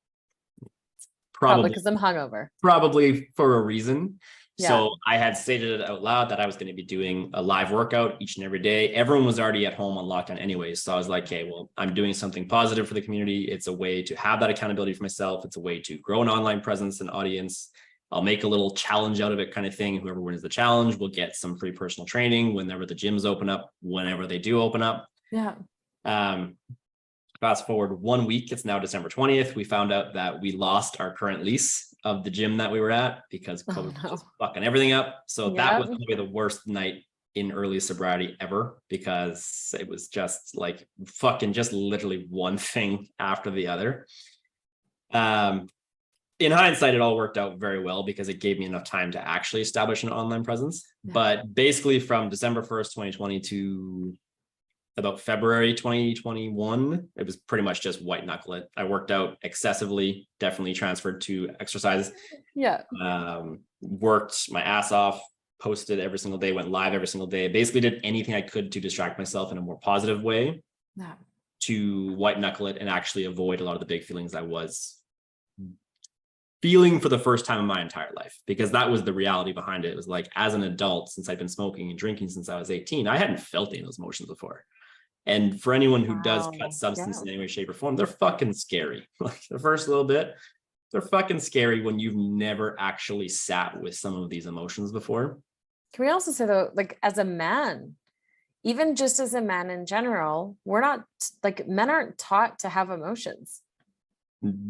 Speaker 2: probably
Speaker 1: because I'm hungover.
Speaker 2: Probably for a reason.
Speaker 1: Yeah.
Speaker 2: So I had stated it out loud that I was going to be doing a live workout each and every day. Everyone was already at home on lockdown anyways. So I was like, okay, well, I'm doing something positive for the community. It's a way to have that accountability for myself. It's a way to grow an online presence and audience. I'll make a little challenge out of it kind of thing. Whoever wins the challenge will get some free personal training whenever the gyms open up, whenever they do open up.
Speaker 1: Yeah.
Speaker 2: Fast forward 1 week, it's now December 20th. We found out that we lost our current lease of the gym that we were at because COVID was just fucking everything up. So that was probably the worst night in early sobriety ever, because it was just like fucking just literally one thing after the other. In hindsight, it all worked out very well because it gave me enough time to actually establish an online presence. Yeah. But basically from December 1st, 2020 to about February 2021, it was pretty much just white knuckle it. I worked out excessively, definitely transferred to exercise.
Speaker 1: Yeah.
Speaker 2: Worked my ass off, posted every single day, went live every single day, basically did anything I could to distract myself in a more positive way. Yeah. To white knuckle it and actually avoid a lot of the big feelings I was feeling for the first time in my entire life, because that was the reality behind it. It was like, as an adult, since I've been smoking and drinking since I was 18, I hadn't felt any of those emotions before. And for anyone who does cut substance in any way, shape, or form, they're fucking scary. Like the first little bit, they're fucking scary when you've never actually sat with some of these emotions before.
Speaker 1: Can we also say though, like as a man, even just as a man in general, we're not like, men aren't taught to have emotions.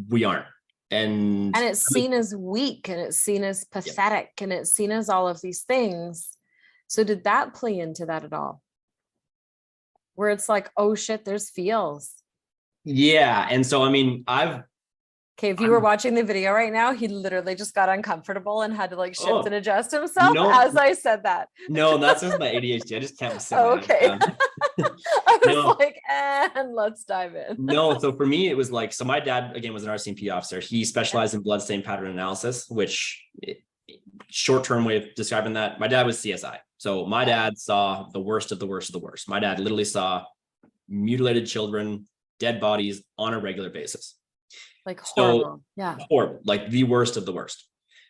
Speaker 2: We aren't. And
Speaker 1: it's seen as weak, and it's seen as pathetic, and it's seen as all of these things. So did that play into that at all? Where it's like, oh shit, there's feels.
Speaker 2: Yeah. And so, I mean,
Speaker 1: if you were watching the video right now, he literally just got uncomfortable and had to like shift and adjust himself as I said that.
Speaker 2: No, that's just my ADHD. I just can't sit.
Speaker 1: Okay. I was like, and let's dive in.
Speaker 2: No, so for me, it was like, so my dad, again, was an RCMP officer. He specialized in blood stain pattern analysis, which short-term way of describing that, my dad was CSI. So my dad saw the worst of the worst of the worst. My dad literally saw mutilated children, dead bodies on a regular basis.
Speaker 1: Like horrible.
Speaker 2: Horrible, like the worst of the worst.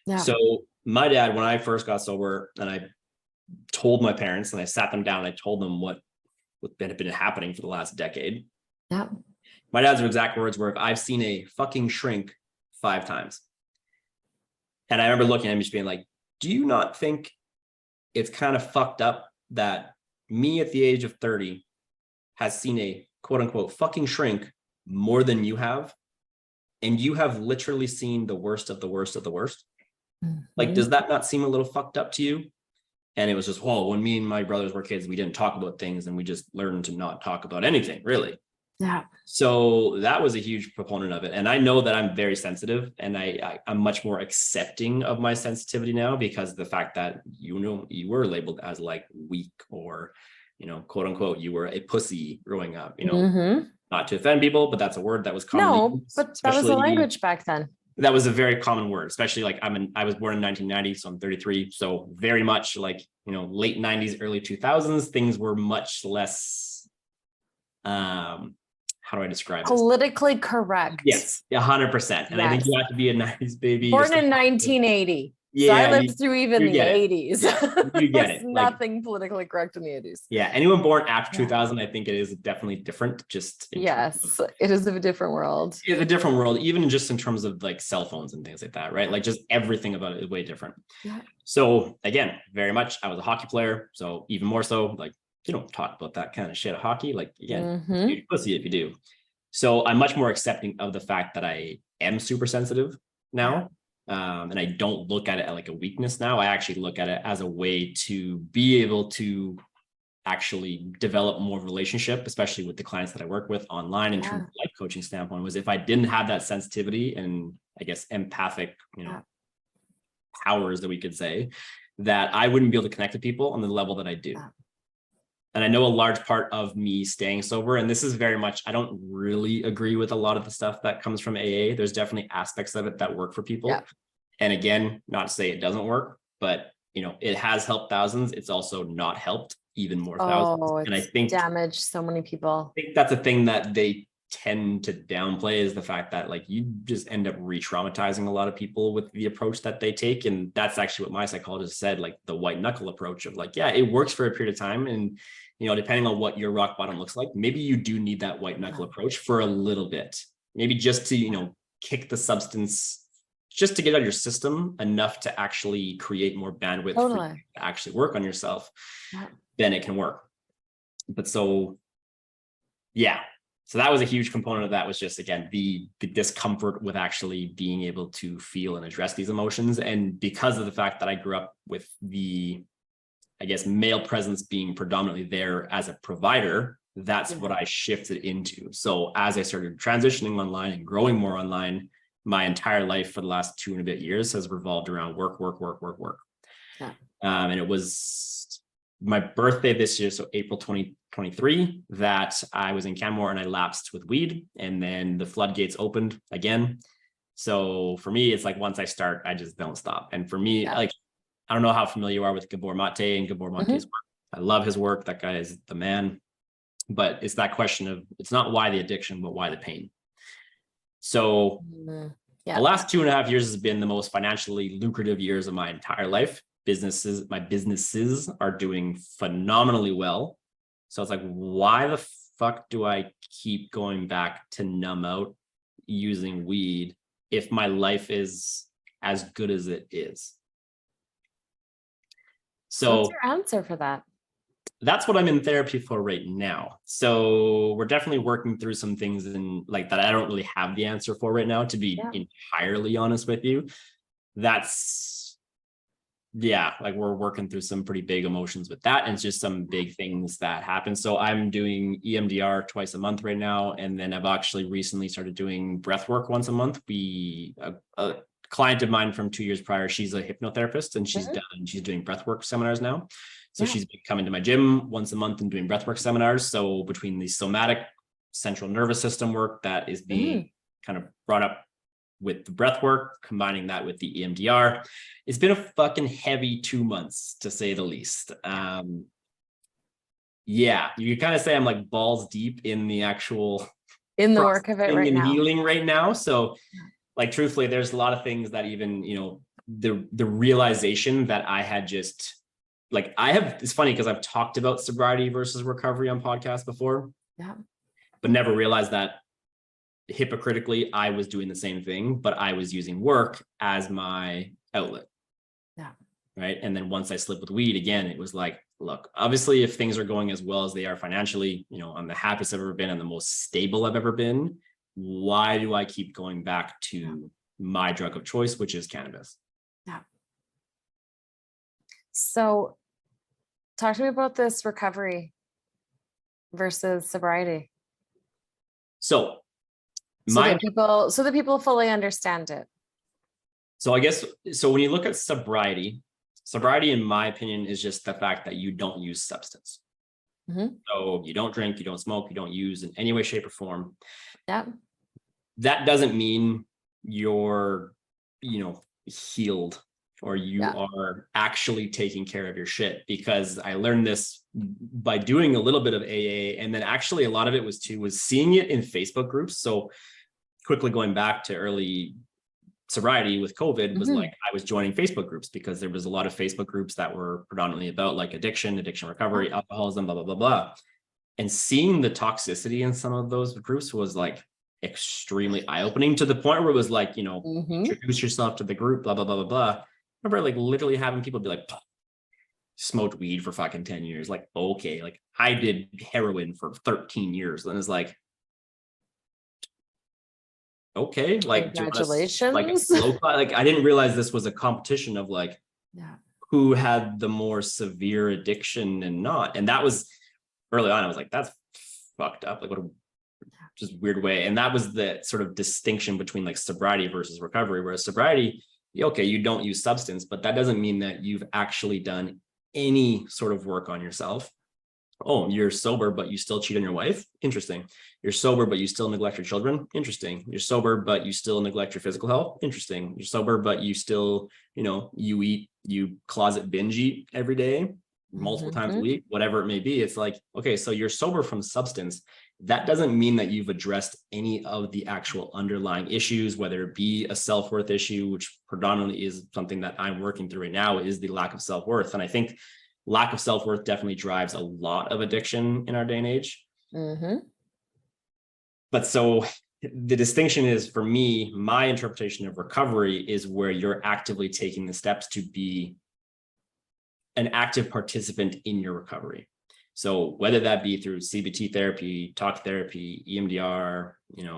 Speaker 1: Yeah.
Speaker 2: So my dad, when I first got sober and I told my parents and I sat them down and I told them what had been happening for the last decade.
Speaker 1: Yeah.
Speaker 2: My dad's exact words were, I've seen a fucking shrink 5 times. And I remember looking at him just being like, do you not think it's kind of fucked up that me at the age of 30 has seen a quote unquote fucking shrink more than you have? And you have literally seen the worst of the worst of the worst. Mm-hmm. Like, does that not seem a little fucked up to you? And it was just, well, when me and my brothers were kids, we didn't talk about things and we just learned to not talk about anything, really.
Speaker 1: Yeah.
Speaker 2: So that was a huge proponent of it. And I know that I'm very sensitive, and I'm much more accepting of my sensitivity now, because of the fact that, you were labeled as like weak, or, quote unquote, you were a pussy growing up,
Speaker 1: mm-hmm.
Speaker 2: Not to offend people, but that's a word that was common.
Speaker 1: No, but that was the language back then.
Speaker 2: That was a very common word, especially like I was born in 1990, so I'm 33. So very much like, late 90s, early 2000s, things were much less, how do I describe this?
Speaker 1: Politically correct.
Speaker 2: Yes, 100%. And I think you have to be a 90s baby.
Speaker 1: Born in 1980. So I
Speaker 2: Yeah,
Speaker 1: lived through even
Speaker 2: you
Speaker 1: the
Speaker 2: get it.
Speaker 1: 80s.
Speaker 2: You get
Speaker 1: There's
Speaker 2: it. Like,
Speaker 1: nothing politically correct in the 80s.
Speaker 2: yeah, anyone born after
Speaker 1: Yeah.
Speaker 2: 2000, I think it is definitely different. Just in terms of,
Speaker 1: Yes, it is a different world.
Speaker 2: it's a different world, even just in terms of like cell phones and things like that, right? Like just everything about it is way different.
Speaker 1: Yeah.
Speaker 2: So again, very much, I was a hockey player, so even more so, like you don't talk about that kind of shit at hockey. Like again, you're pussy if you do. So I'm much more accepting of the fact that I am super sensitive now. And I don't look at it like a weakness now. I actually look at it as a way to be able to actually develop more relationship, especially with the clients that I work with online in terms of life coaching standpoint. Was if I didn't have that sensitivity and I guess empathic, powers that we could say, that I wouldn't be able to connect to people on the level that I do. And I know a large part of me staying sober, and this is very much, I don't really agree with a lot of the stuff that comes from AA. There's definitely aspects of it that work for people. Yeah. And again, not to say it doesn't work, but it has helped thousands. It's also not helped even more thousands.
Speaker 1: And I think damaged so many people.
Speaker 2: I think that's a thing that they tend to downplay, is the fact that like you just end up re-traumatizing a lot of people with the approach that they take. And that's actually what my psychologist said, like the white knuckle approach of like, yeah, it works for a period of time. And, depending on what your rock bottom looks like, maybe you do need that white knuckle approach for a little bit, maybe just to, kick the substance, just to get out of your system enough to actually create more bandwidth for you to actually work on yourself. Then it can work. But so, yeah. So that was a huge component of that, was just, again, the discomfort with actually being able to feel and address these emotions. And because of the fact that I grew up with the, I guess, male presence being predominantly there as a provider, that's what I shifted into. So as I started transitioning online and growing more online, my entire life for the last 2 and a bit years has revolved around work. Yeah. And it was my birthday this year, so April 2023, that I was in Canmore and I lapsed with weed, and then the floodgates opened again. So for me, it's like once I start, I just don't stop. And for me, like, I don't know how familiar you are with Gabor Mate and Gabor Mate's work. I love his work. That guy is the man. But it's that question of, it's not why the addiction, but why the pain. So the last 2.5 years has been the most financially lucrative years of my entire life. My businesses are doing phenomenally well. So it's like, why the fuck do I keep going back to numb out using weed if my life is as good as it is? So
Speaker 1: what's your answer for that?
Speaker 2: That's what I'm in therapy for right now. So we're definitely working through some things in like that I don't really have the answer for right now, to be entirely honest with you. Like we're working through some pretty big emotions with that, and it's just some big things that happen. So I'm doing EMDR twice a month right now, and then I've actually recently started doing breath work once a month. A client of mine from 2 years prior, she's a hypnotherapist, and she's doing breathwork seminars now. So she's been coming to my gym once a month and doing breathwork seminars. So between the somatic central nervous system work that is being kind of brought up with the breathwork, combining that with the EMDR, it's been a fucking heavy 2 months, to say the least. You kind of say I'm like balls deep in the actual
Speaker 1: work of it right now,
Speaker 2: healing right now. So like, truthfully, there's a lot of things that even, the realization that I had just like, it's funny because I've talked about sobriety versus recovery on podcasts before, but never realized that hypocritically I was doing the same thing, but I was using work as my outlet. Right. And then once I slipped with weed again, it was like, look, obviously if things are going as well as they are financially, I'm the happiest I've ever been and the most stable I've ever been. Why do I keep going back to my drug of choice, which is cannabis?
Speaker 1: So talk to me about this recovery versus sobriety. So that people fully understand it.
Speaker 2: So I guess, so when you look at sobriety in my opinion is just the fact that you don't use substance. So you don't drink, you don't smoke, you don't use in any way, shape, or form. That doesn't mean you're, healed or you are actually taking care of your shit, because I learned this by doing a little bit of AA. And then actually a lot of it was seeing it in Facebook groups. So quickly going back to early sobriety with COVID was
Speaker 1: Mhm.
Speaker 2: like, I was joining Facebook groups because there was a lot of Facebook groups that were predominantly about like addiction recovery, alcoholism, blah, blah, blah, blah. And seeing the toxicity in some of those groups was like extremely eye-opening, to the point where it was like, introduce yourself to the group, blah, blah, blah, blah, blah. I remember like literally having people be like, smoked weed for fucking 10 years. Like, okay, like I did heroin for 13 years. And it's like, okay, like just like
Speaker 1: Congratulations.
Speaker 2: like I didn't realize this was a competition of like
Speaker 1: Yeah.
Speaker 2: who had the more severe addiction and not. And that was early on. I was like, that's fucked up. Like, what a just weird way. And that was the sort of distinction between like sobriety versus recovery. Whereas sobriety, okay, you don't use substance, but that doesn't mean that you've actually done any sort of work on yourself. Oh, you're sober, but you still cheat on your wife? Interesting. You're sober, but you still neglect your children? Interesting. You're sober, but you still neglect your physical health? Interesting. You're sober, but you still, you closet binge eat every day, multiple times a week, whatever it may be. It's like, okay, so you're sober from substance. That doesn't mean that you've addressed any of the actual underlying issues, whether it be a self-worth issue, which predominantly is something that I'm working through right now, is the lack of self-worth. And I think lack of self-worth definitely drives a lot of addiction in our day and age. But so the distinction is, for me, my interpretation of recovery is where you're actively taking the steps to be an active participant in your recovery. So whether that be through CBT therapy, talk therapy, EMDR,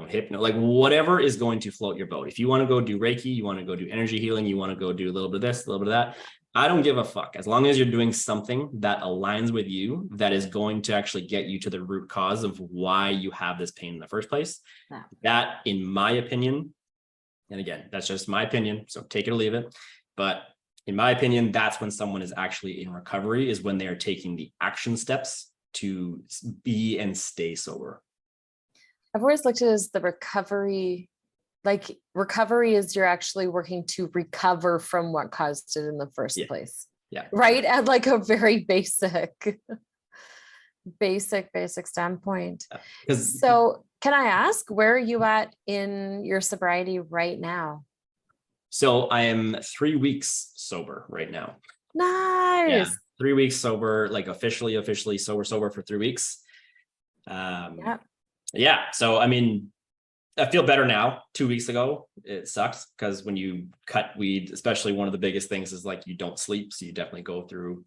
Speaker 2: hypno, like whatever is going to float your boat. If you want to go do Reiki, you want to go do energy healing, you want to go do a little bit of this, a little bit of that, I don't give a fuck. As long as you're doing something that aligns with you, that is going to actually get you to the root cause of why you have this pain in the first place. Yeah. That, in my opinion, and again, that's just my opinion, so take it or leave it, but in my opinion, that's when someone is actually in recovery, is when they are taking the action steps to be and stay sober.
Speaker 1: I've always looked at it as the recovery, like recovery is you're actually working to recover from what caused it in the first place.
Speaker 2: Yeah.
Speaker 1: Right. At like a very basic standpoint. So can I ask, where are you at in your sobriety right now?
Speaker 2: So I am 3 weeks sober right now.
Speaker 1: Nice.
Speaker 2: Yeah, 3 weeks sober, like officially sober for 3 weeks. Yeah. So, I mean, I feel better now. 2 weeks ago, it sucks because when you cut weed, especially, one of the biggest things is like you don't sleep. So you definitely go through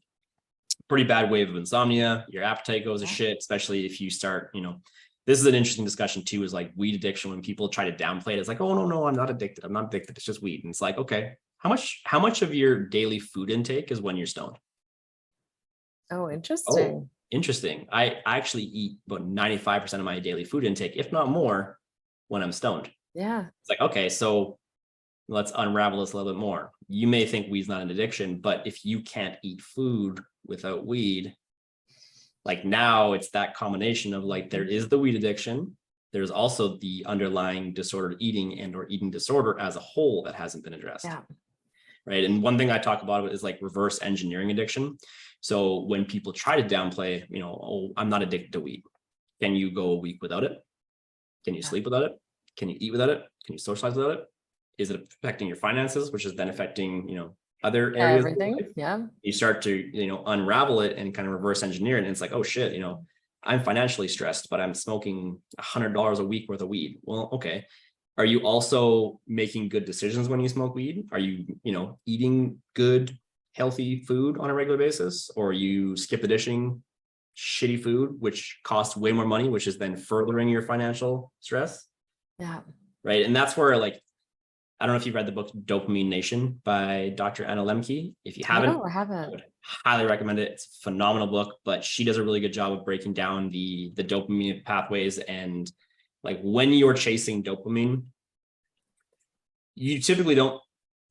Speaker 2: a pretty bad wave of insomnia. Your appetite goes to shit, especially if you start, this is an interesting discussion too, is like weed addiction. When people try to downplay it, it's like, oh, no, I'm not addicted. I'm not addicted. It's just weed. And it's like, okay, how much of your daily food intake is when you're stoned?
Speaker 1: Oh, interesting.
Speaker 2: Interesting. I actually eat about 95% of my daily food intake, if not more, when I'm stoned.
Speaker 1: Yeah.
Speaker 2: It's like, okay, so let's unravel this a little bit more. You may think weed's not an addiction, but if you can't eat food without weed, like now it's that combination of like, there is the weed addiction. There's also the underlying disordered eating and or eating disorder as a whole that hasn't been addressed. Yeah. Right. And one thing I talk about is like reverse engineering addiction. So when people try to downplay, oh, I'm not addicted to weed. Can you go a week without it? Can you sleep without it? Can you eat without it? Can you socialize without it? Is it affecting your finances, which is then affecting, other areas?
Speaker 1: Everything. Yeah.
Speaker 2: You start to, unravel it and kind of reverse engineer it. And it's like, oh shit, I'm financially stressed, but I'm smoking $100 a week worth of weed. Well, okay. Are you also making good decisions when you smoke weed? Are you, eating good, healthy food on a regular basis? Or you skip the dishing shitty food, which costs way more money, which is then furthering your financial stress?
Speaker 1: Yeah.
Speaker 2: Right. And that's where, like, I don't know if you've read the book Dopamine Nation by Dr. Anna Lemke. If you haven't,
Speaker 1: I haven't.
Speaker 2: I would highly recommend it. It's a phenomenal book, but she does a really good job of breaking down the dopamine pathways. And like when you're chasing dopamine, you typically don't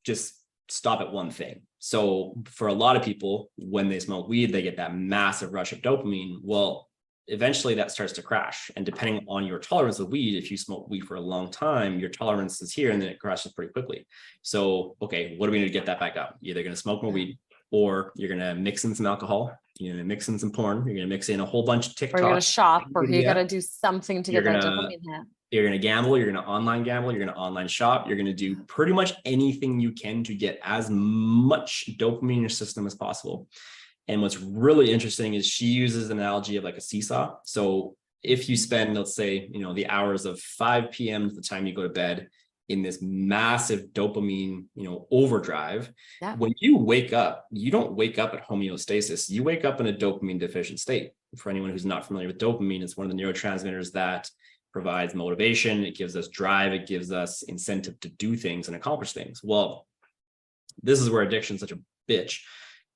Speaker 2: just stop at one thing. So for a lot of people, when they smoke weed, they get that massive rush of dopamine. Well, eventually that starts to crash. And depending on your tolerance of weed, if you smoke weed for a long time, your tolerance is here and then it crashes pretty quickly. So, okay, what are we going to get that back up? You're either going to smoke more weed or you're going to mix in some alcohol. You're going to mix in some porn. You're going to mix in a whole bunch of TikTok.
Speaker 1: Or you're going to shop or you're going to do something to get that dopamine hit.
Speaker 2: You're going to gamble, you're going to online gamble, you're going to online shop, you're going to do pretty much anything you can to get as much dopamine in your system as possible. And what's really interesting is she uses an analogy of like a seesaw. So if you spend, let's say, the hours of 5 p.m. to the time you go to bed in this massive dopamine, overdrive, when you wake up, you don't wake up at homeostasis. You wake up in a dopamine deficient state. For anyone who's not familiar with dopamine, it's one of the neurotransmitters that provides motivation. It gives us drive. It gives us incentive to do things and accomplish things. Well, this is where addiction is such a bitch,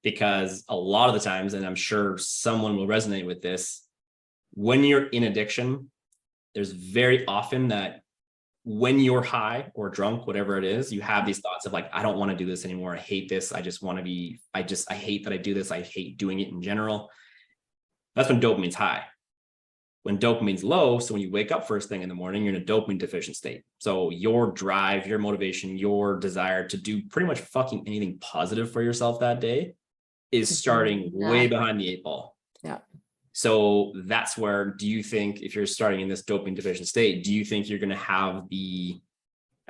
Speaker 2: because a lot of the times, and I'm sure someone will resonate with this, when you're in addiction, there's very often that when you're high or drunk, whatever it is, you have these thoughts of like, I don't want to do this anymore. I hate this. I just want to be, I hate that I do this. I hate doing it in general. That's when dopamine's high. When dopamine's low, so when you wake up first thing in the morning, you're in a dopamine deficient state. So your drive, your motivation, your desire to do pretty much fucking anything positive for yourself that day is starting way behind the 8 ball.
Speaker 1: Yeah.
Speaker 2: So that's where, do you think if you're starting in this dopamine deficient state, do you think you're going to have the,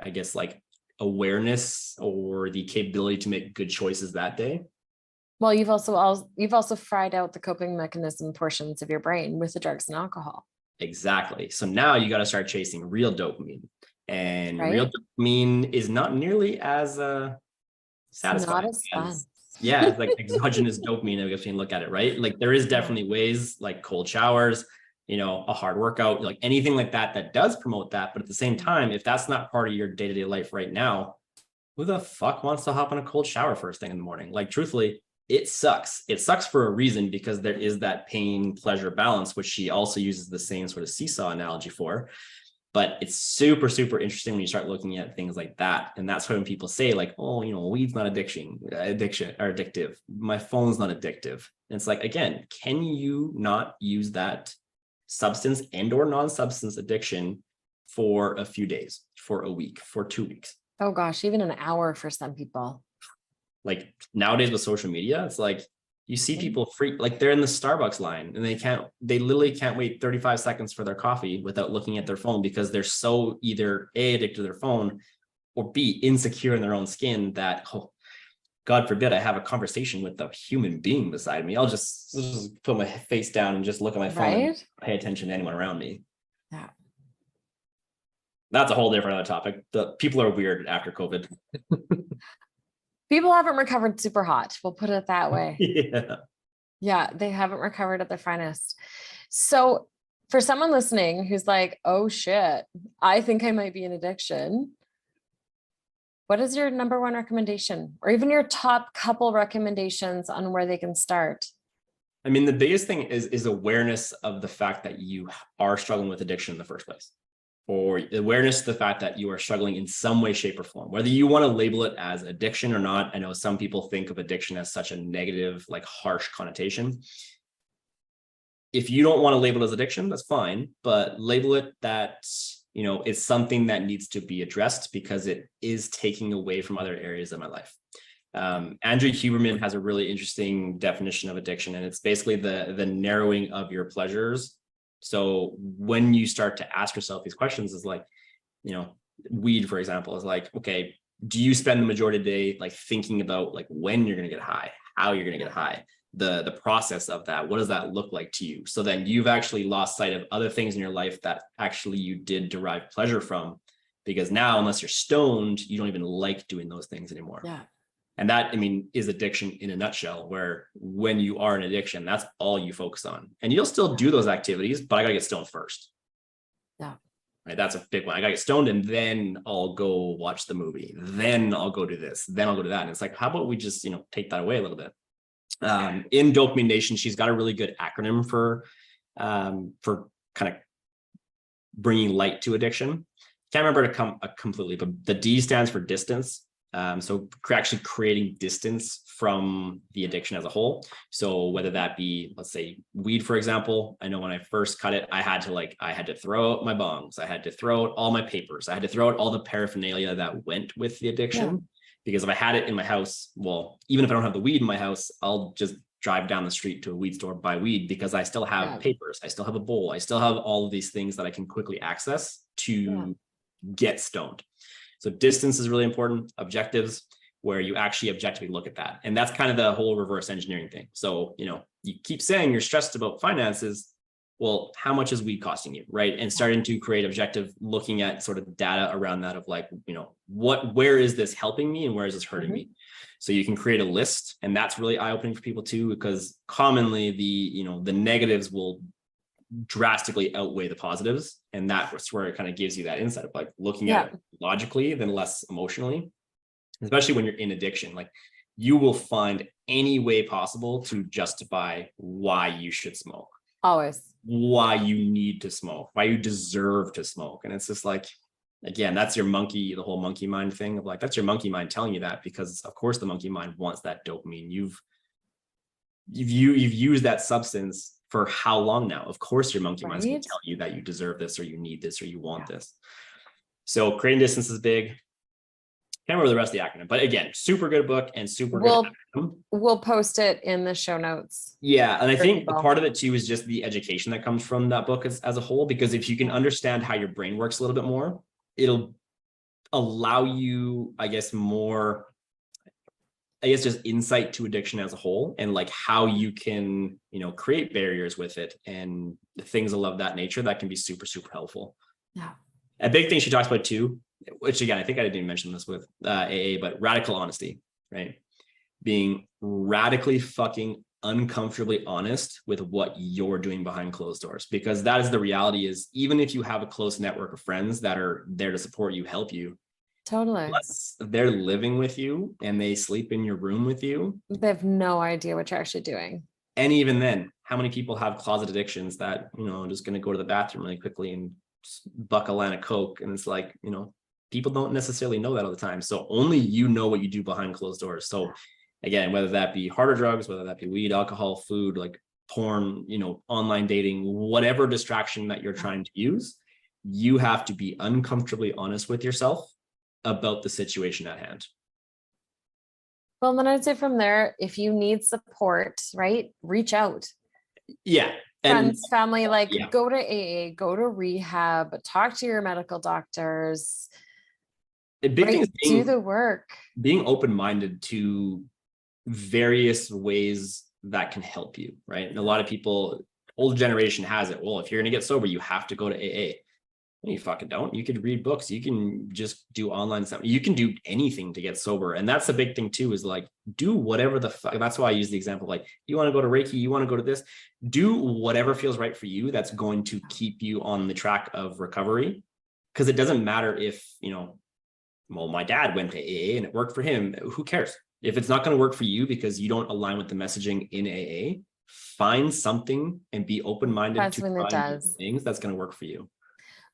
Speaker 2: I guess, like awareness or the capability to make good choices that day?
Speaker 1: Well, you've also fried out the coping mechanism portions of your brain with the drugs and alcohol.
Speaker 2: Exactly. So now you got to start chasing real dopamine, and
Speaker 1: right?
Speaker 2: real dopamine is not nearly as satisfying.
Speaker 1: Not as fun.
Speaker 2: Yeah, it's like exogenous dopamine, if you can look at it, right? Like there is definitely ways like cold showers, a hard workout, like anything like that does promote that. But at the same time, if that's not part of your day-to-day life right now, who the fuck wants to hop on a cold shower first thing in the morning? Like truthfully, it sucks. It sucks for a reason, because there is that pain pleasure balance, which she also uses the same sort of seesaw analogy for. But it's super, super interesting when you start looking at things like that. And that's when people say like, oh, weed's not addiction or addictive. My phone's not addictive. And it's like, again, can you not use that substance and or non-substance addiction for a few days, for a week, for 2 weeks?
Speaker 1: Oh gosh, even an hour for some people.
Speaker 2: Like nowadays with social media, it's like, you see people freak, like they're in the Starbucks line and they literally can't wait 35 seconds for their coffee without looking at their phone, because they're so either A, addicted to their phone, or B, insecure in their own skin that, oh, God forbid I have a conversation with a human being beside me. I'll just put my face down and just look at my phone and pay attention to anyone around me.
Speaker 1: Yeah.
Speaker 2: That's a whole different other topic. The people are weird after COVID.
Speaker 1: People haven't recovered super hot. We'll put it that way.
Speaker 2: Yeah.
Speaker 1: Yeah, they haven't recovered at their finest. So for someone listening who's like, oh shit, I think I might be in addiction, what is your number one recommendation, or even your top couple recommendations on where they can start?
Speaker 2: I mean, the biggest thing is awareness of the fact that you are struggling with addiction in the first place, or awareness of the fact that you are struggling in some way, shape, or form, whether you want to label it as addiction or not. I know some people think of addiction as such a negative, like harsh connotation. If you don't want to label it as addiction, that's fine, but label it that, it's something that needs to be addressed, because it is taking away from other areas of my life. Andrew Huberman has a really interesting definition of addiction, and it's basically the narrowing of your pleasures. So when you start to ask yourself these questions, is like, weed, for example, is like, okay, do you spend the majority of the day like thinking about like when you're going to get high, how you're going to get high, the process of that? What does that look like to you? So then you've actually lost sight of other things in your life that actually you did derive pleasure from, because now, unless you're stoned, you don't even like doing those things anymore.
Speaker 1: Yeah.
Speaker 2: And that, is addiction in a nutshell, where when you are in addiction, that's all you focus on. And you'll still do those activities, but I got to get stoned first.
Speaker 1: Yeah.
Speaker 2: Right. That's a big one. I got to get stoned and then I'll go watch the movie. Then I'll go do this. Then I'll go do that. And it's like, how about we just, take that away a little bit? In Dopamine Nation, she's got a really good acronym for kind of bringing light to addiction. Can't remember it completely, but the D stands for distance. So actually creating distance from the addiction as a whole. So whether that be, let's say weed, for example, I know when I first cut it, I had to throw out my bongs. I had to throw out all my papers. I had to throw out all the paraphernalia that went with the addiction. Yeah. Because if I had it in my house, well, even if I don't have the weed in my house, I'll just drive down the street to a weed store, buy weed, because I still have papers, I still have a bowl, I still have all of these things that I can quickly access to get stoned. So distance is really important. Objectives, where you actually objectively look at that. And that's kind of the whole reverse engineering thing. So, you know, you keep saying you're stressed about finances. Well, how much is weed costing you, right? And starting to create objective, looking at sort of data around that of like, you know, where is this helping me and where is this hurting me? So you can create a list, and that's really eye-opening for people too, because commonly the negatives will drastically outweigh the positives. And that's where it kind of gives you that insight of like looking at it logically than less emotionally, especially when you're in addiction. Like you will find any way possible to justify why you should smoke.
Speaker 1: Always.
Speaker 2: Why you need to smoke, why you deserve to smoke. And it's just like, again, that's your the whole monkey mind thing of like, that's your monkey mind telling you that, because of course the monkey mind wants that dopamine. You've used that substance for how long now? Of course your monkey mind's going to tell you that you deserve this, or you need this, or you want this. So creating distance is big. Can't remember the rest of the acronym, but again, super good book and super good acronym.
Speaker 1: We'll post it in the show notes.
Speaker 2: Yeah. And I think a part of it too is just the education that comes from that book as a whole, because if you can understand how your brain works a little bit more, it'll allow you, I guess, just insight to addiction as a whole, and like how you can, you know, create barriers with it and things of that nature that can be super, super helpful.
Speaker 1: Yeah.
Speaker 2: A big thing she talks about too, which again, I think I didn't even mention this with AA, but radical honesty, right? Being radically fucking uncomfortably honest with what you're doing behind closed doors, because that is the reality. Is even if you have a close network of friends that are there to support you, help you,
Speaker 1: totally,
Speaker 2: unless they're living with you and they sleep in your room with you,
Speaker 1: they have no idea what you're actually doing.
Speaker 2: And even then, how many people have closet addictions that, you know, just going to go to the bathroom really quickly and buck a line of Coke? And it's like, you know, people don't necessarily know that all the time. So only you know what you do behind closed doors. So again, whether that be harder drugs, whether that be weed, alcohol, food, like porn, you know, online dating, whatever distraction that you're trying to use, you have to be uncomfortably honest with yourself about the situation at hand.
Speaker 1: Well, then I'd say from there, if you need support, right, reach out.
Speaker 2: Yeah.
Speaker 1: Friends, family, like go to AA, go to rehab, talk to your medical doctors.
Speaker 2: The big thing is
Speaker 1: do the work.
Speaker 2: Being open-minded to various ways that can help you, right? And a lot of people, old generation has it, well, if you're going to get sober, you have to go to AA. No, you fucking don't. You could read books. You can just do online stuff. You can do anything to get sober. And that's the big thing too, is like, do whatever the fuck. That's why I use the example, like, you want to go to Reiki, you want to go to this, do whatever feels right for you. That's going to keep you on the track of recovery. Because it doesn't matter if, you know, well, my dad went to AA and it worked for him. Who cares? If it's not going to work for you because you don't align with the messaging in AA, find something and be open-minded to find things that's going to work for you.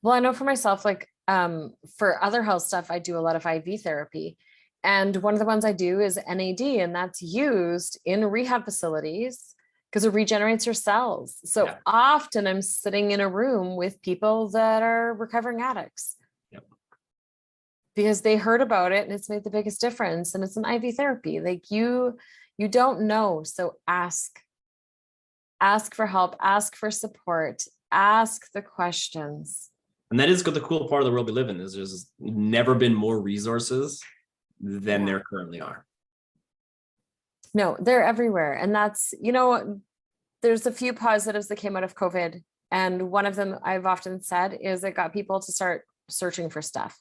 Speaker 1: Well, I know for myself, like for other health stuff, I do a lot of IV therapy. And one of the ones I do is NAD, and that's used in rehab facilities because it regenerates your cells. So often I'm sitting in a room with people that are recovering addicts because they heard about it and it's made the biggest difference. And it's an IV therapy. Like you don't know. So ask for help, ask for support, ask the questions.
Speaker 2: And that is the cool part of the world we live in, is there's never been more resources than there currently are.
Speaker 1: No, they're everywhere. And that's, you know, there's a few positives that came out of COVID. And one of them I've often said is it got people to start searching for stuff.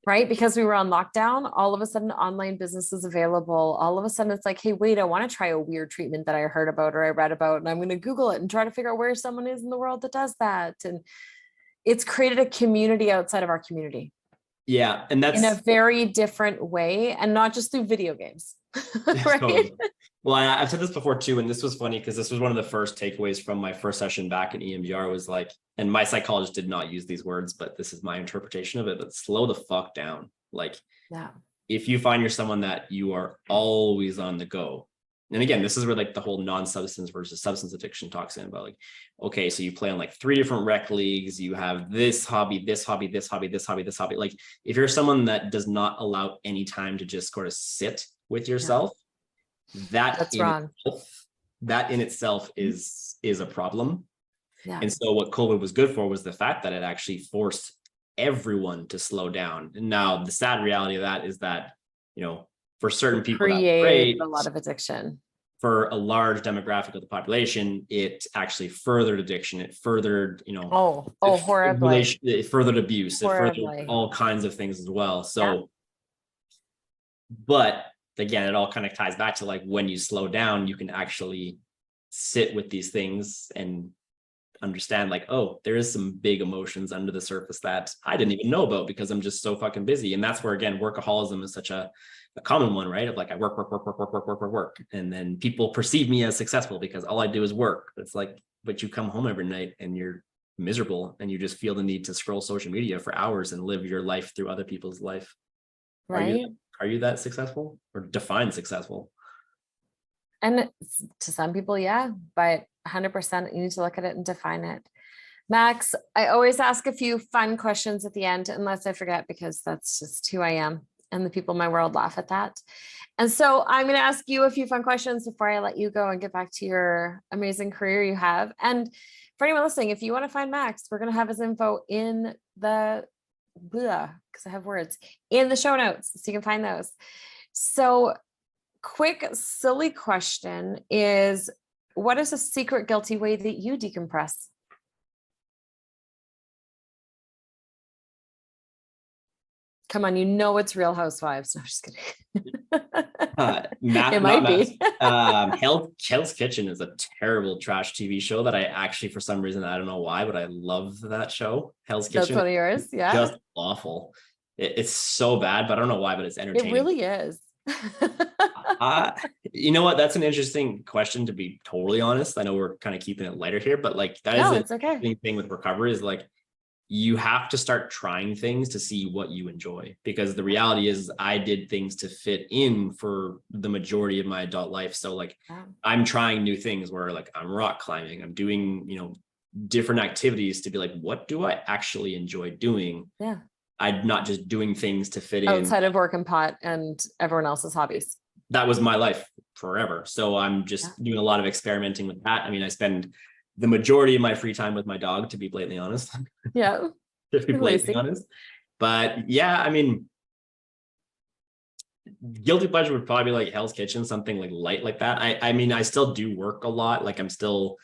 Speaker 1: Right? Because we were on lockdown, all of a sudden online business is available. All of a sudden it's like, hey, wait, I want to try a weird treatment that I heard about or I read about, and I'm going to Google it and try to figure out where someone is in the world that does that. And it's created a community outside of our community.
Speaker 2: Yeah. And that's
Speaker 1: in a very different way, and not just through video games. Right?
Speaker 2: Totally. Well, I've said this before too, and this was funny because this was one of the first takeaways from my first session back in EMDR was like, and my psychologist did not use these words, but this is my interpretation of it, but slow the fuck down. Like, if you find you're someone that you are always on the go, and again, this is where like the whole non-substance versus substance addiction talks in about like, okay, so you play on like 3 different rec leagues, you have this hobby, this hobby, this hobby, this hobby, this hobby. Like if you're someone that does not allow any time to just sort of sit with yourself, that
Speaker 1: That's wrong.
Speaker 2: in itself is a problem.
Speaker 1: Yeah.
Speaker 2: And so what COVID was good for was the fact that it actually forced everyone to slow down. And now the sad reality of that is that, for certain people that was
Speaker 1: Created
Speaker 2: great.
Speaker 1: a lot of addiction.
Speaker 2: For a large demographic of the population, it actually furthered addiction. It furthered,
Speaker 1: Horribly.
Speaker 2: it furthered abuse. It furthered
Speaker 1: Horribly.
Speaker 2: all kinds of things as well. So,
Speaker 1: Yeah.
Speaker 2: but again, it all kind of ties back to like when you slow down, you can actually sit with these things and understand like, oh, there is some big emotions under the surface that I didn't even know about because I'm just so fucking busy. And that's where, again, workaholism is such a common one, right? Of like, I work. And then people perceive me as successful because all I do is work. It's like, but you come home every night and you're miserable and you just feel the need to scroll social media for hours and live your life through other people's life.
Speaker 1: Right.
Speaker 2: Are you that successful or define successful?
Speaker 1: And to some people, yeah, but 100% you need to look at it and define it. Max, I always ask a few fun questions at the end, unless I forget, because that's just who I am. And the people in my world laugh at that. And so I'm going to ask you a few fun questions before I let you go and get back to your amazing career you have. And for anyone listening, if you want to find Max, we're going to have his info in the, because I have words, in the show notes, so you can find those. So quick, silly question is, what is a secret guilty way that you decompress? Come on, it's Real Housewives. No, I'm just kidding. It might be.
Speaker 2: Hell's Kitchen is a terrible trash TV show that I actually, for some reason, I don't know why, but I love that show. Hell's Kitchen.
Speaker 1: That's one of yours, yeah.
Speaker 2: Just awful. It's so bad, but I don't know why, but it's entertaining.
Speaker 1: It really is.
Speaker 2: You know what? That's an interesting question, to be totally honest. I know we're kind of keeping it lighter here, but like
Speaker 1: it's okay.
Speaker 2: Thing with recovery is like, you have to start trying things to see what you enjoy, because the reality is I did things to fit in for the majority of my adult life. So like, I'm trying new things where like I'm rock climbing, I'm doing, different activities to be like, what do I actually enjoy doing?
Speaker 1: Yeah.
Speaker 2: I'm not just doing things to fit in
Speaker 1: outside of work and pot and everyone else's hobbies.
Speaker 2: That was my life forever. So I'm just doing a lot of experimenting with that. I mean, I spend the majority of my free time with my dog, to be blatantly honest.
Speaker 1: Yeah.
Speaker 2: To be blatantly honest. But yeah, I mean, guilty pleasure would probably be like Hell's Kitchen, something like light like that. I mean, I still do work a lot. Like I'm still,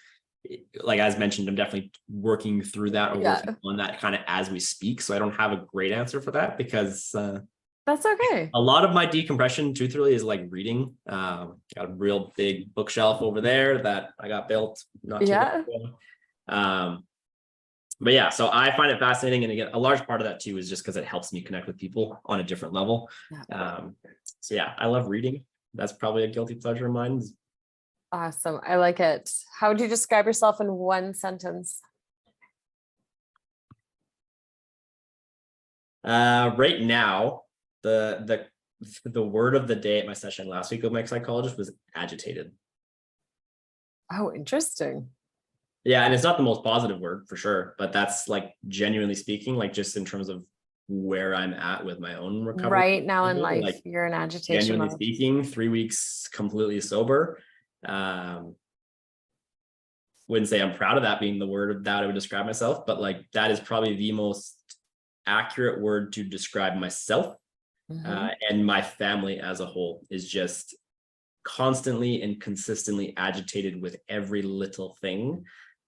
Speaker 2: like as mentioned, I'm definitely working through that or working on that kind of as we speak. So I don't have a great answer for that because
Speaker 1: that's okay.
Speaker 2: A lot of my decompression, truthfully, is like reading. Got a real big bookshelf over there that I got built not too long ago. But yeah, so I find it fascinating. And again, a large part of that too is just because it helps me connect with people on a different level. So yeah, I love reading. That's probably a guilty pleasure of mine.
Speaker 1: Awesome. I like it. How would you describe yourself in one sentence?
Speaker 2: Right now, the word of the day at my session last week with my psychologist was agitated.
Speaker 1: Oh, interesting.
Speaker 2: Yeah, and it's not the most positive word for sure, but that's like genuinely speaking, like just in terms of where I'm at with my own recovery
Speaker 1: right now in life,
Speaker 2: like
Speaker 1: you're in agitation.
Speaker 2: Genuinely speaking, 3 weeks completely sober. Wouldn't say I'm proud of that being the word that I would describe myself, but like that is probably the most accurate word to describe myself. And my family as a whole is just constantly and consistently agitated with every little thing.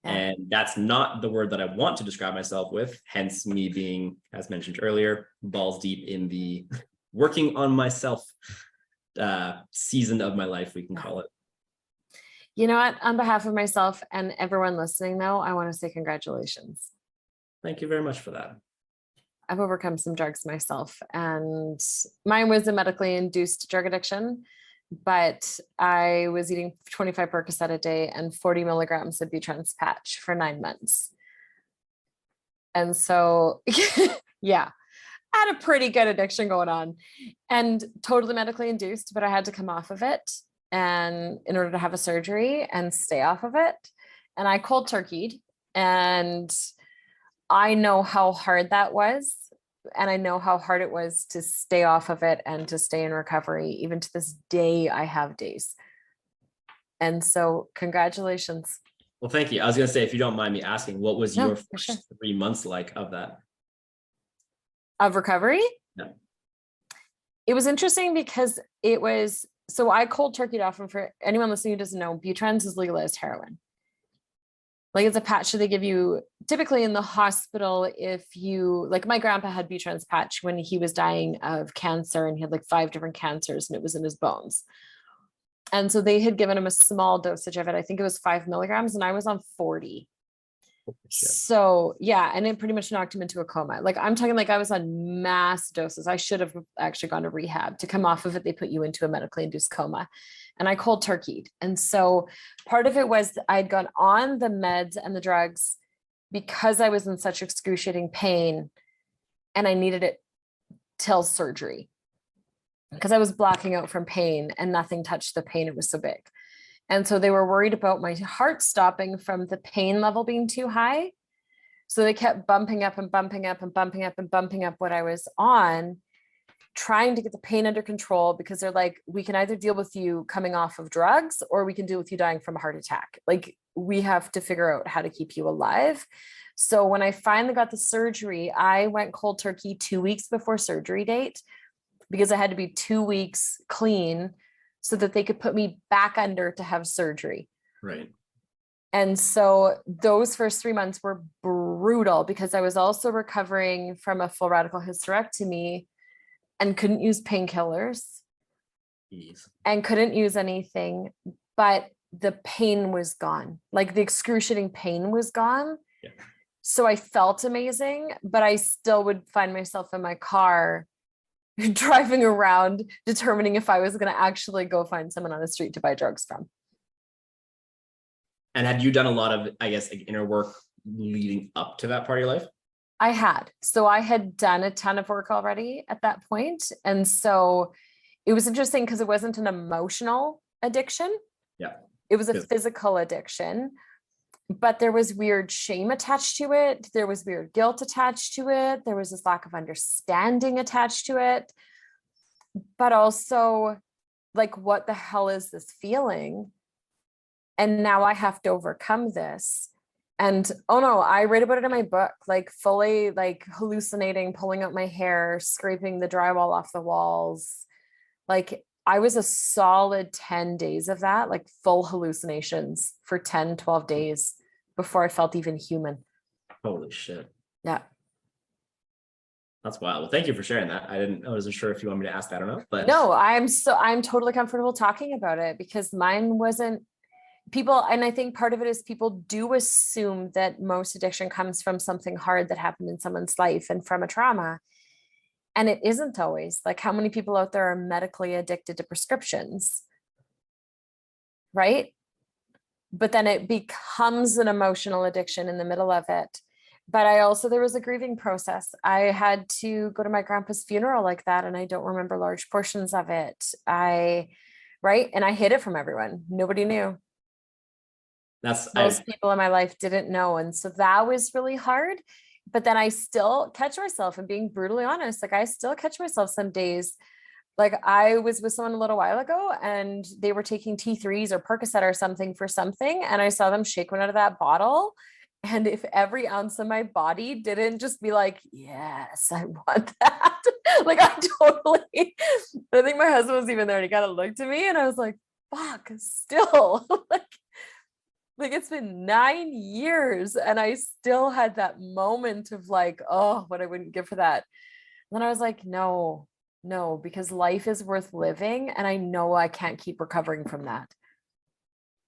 Speaker 2: And that's not the word that I want to describe myself with, hence me being, as mentioned earlier, balls deep in the working on myself season of my life, we can call it.
Speaker 1: You know what? On behalf of myself and everyone listening, though, I want to say congratulations.
Speaker 2: Thank you very much for that.
Speaker 1: I've overcome some drugs myself, and mine was a medically induced drug addiction, but I was eating 25 Percocet a day and 40 milligrams of Butrans patch for 9 months. And so, yeah, I had a pretty good addiction going on and totally medically induced, but I had to come off of it and in order to have a surgery and stay off of it. And I cold turkeyed, and I know how hard that was. And I know how hard it was to stay off of it and to stay in recovery. Even to this day, I have days And so congratulations.
Speaker 2: Well, thank you. I was going to say, if you don't mind me asking, what was
Speaker 1: No,
Speaker 2: your
Speaker 1: for
Speaker 2: first
Speaker 1: sure.
Speaker 2: 3 months like of that?
Speaker 1: Of recovery?
Speaker 2: Yeah.
Speaker 1: It was interesting because it was, so I cold turkeyed off, and for anyone listening who doesn't know, Butrans is legalized heroin. Like it's a patch that they give you typically in the hospital if you, like my grandpa had Butrans patch when he was dying of cancer, and he had like 5 different cancers and it was in his bones. And so they had given him a small dosage of it. I think it was 5 milligrams and I was on 40. So yeah, and it pretty much knocked him into a coma. Like I'm talking like I was on mass doses. I should have actually gone to rehab. To come off of it, they put you into a medically induced coma. And I cold turkeyed. And so part of it was I'd gone on the meds and the drugs because I was in such excruciating pain and I needed it till surgery because I was blacking out from pain and nothing touched the pain. It was so big. And so they were worried about my heart stopping from the pain level being too high. So they kept bumping up and bumping up and bumping up and bumping up what I was on, trying to get the pain under control, because they're like, we can either deal with you coming off of drugs or we can deal with you dying from a heart attack. Like we have to figure out how to keep you alive. So when I finally got the surgery, I went cold turkey 2 weeks before surgery date because I had to be 2 weeks clean so that they could put me back under to have surgery.
Speaker 2: Right.
Speaker 1: And so those first 3 months were brutal because I was also recovering from a full radical hysterectomy and couldn't use painkillers and couldn't use anything, but the pain was gone. Like the excruciating pain was gone.
Speaker 2: Yeah.
Speaker 1: So I felt amazing, but I still would find myself in my car driving around determining if I was going to actually go find someone on the street to buy drugs from.
Speaker 2: And had you done a lot of, I guess, like inner work leading up to that part of your life?
Speaker 1: I had. So I had done a ton of work already at that point. And so it was interesting because it wasn't an emotional addiction.
Speaker 2: Yeah.
Speaker 1: It was a physical addiction, but there was weird shame attached to it. There was weird guilt attached to it. There was this lack of understanding attached to it. But also, like, what the hell is this feeling? And now I have to overcome this. And oh no, I write about it in my book, like fully like hallucinating, pulling out my hair, scraping the drywall off the walls. Like I was a solid 10 days of that, like full hallucinations for 10, 12 days before I felt even human.
Speaker 2: Holy shit.
Speaker 1: Yeah.
Speaker 2: That's wild. Well, thank you for sharing that. I wasn't sure if you want me to ask that or not, but
Speaker 1: no, I'm totally comfortable talking about it because mine wasn't. People, and I think part of it is people do assume that most addiction comes from something hard that happened in someone's life and from a trauma. And it isn't always. Like how many people out there are medically addicted to prescriptions, right? But then it becomes an emotional addiction in the middle of it. But there was a grieving process. I had to go to my grandpa's funeral like that, and I don't remember large portions of it. Right? And I hid it from everyone. Nobody knew. Most people in my life didn't know. And so that was really hard. But then I still catch myself, and being brutally honest, like I still catch myself some days. Like I was with someone a little while ago and they were taking T3s or Percocet or something for something. And I saw them shake one out of that bottle. And if every ounce of my body didn't just be like, yes, I want that. Like I think my husband was even there and he kind of looked at me and I was like, fuck, still like it's been 9 years and I still had that moment of like, oh, what I wouldn't give for that. And then I was like, no, because life is worth living. And I know I can't keep recovering from that.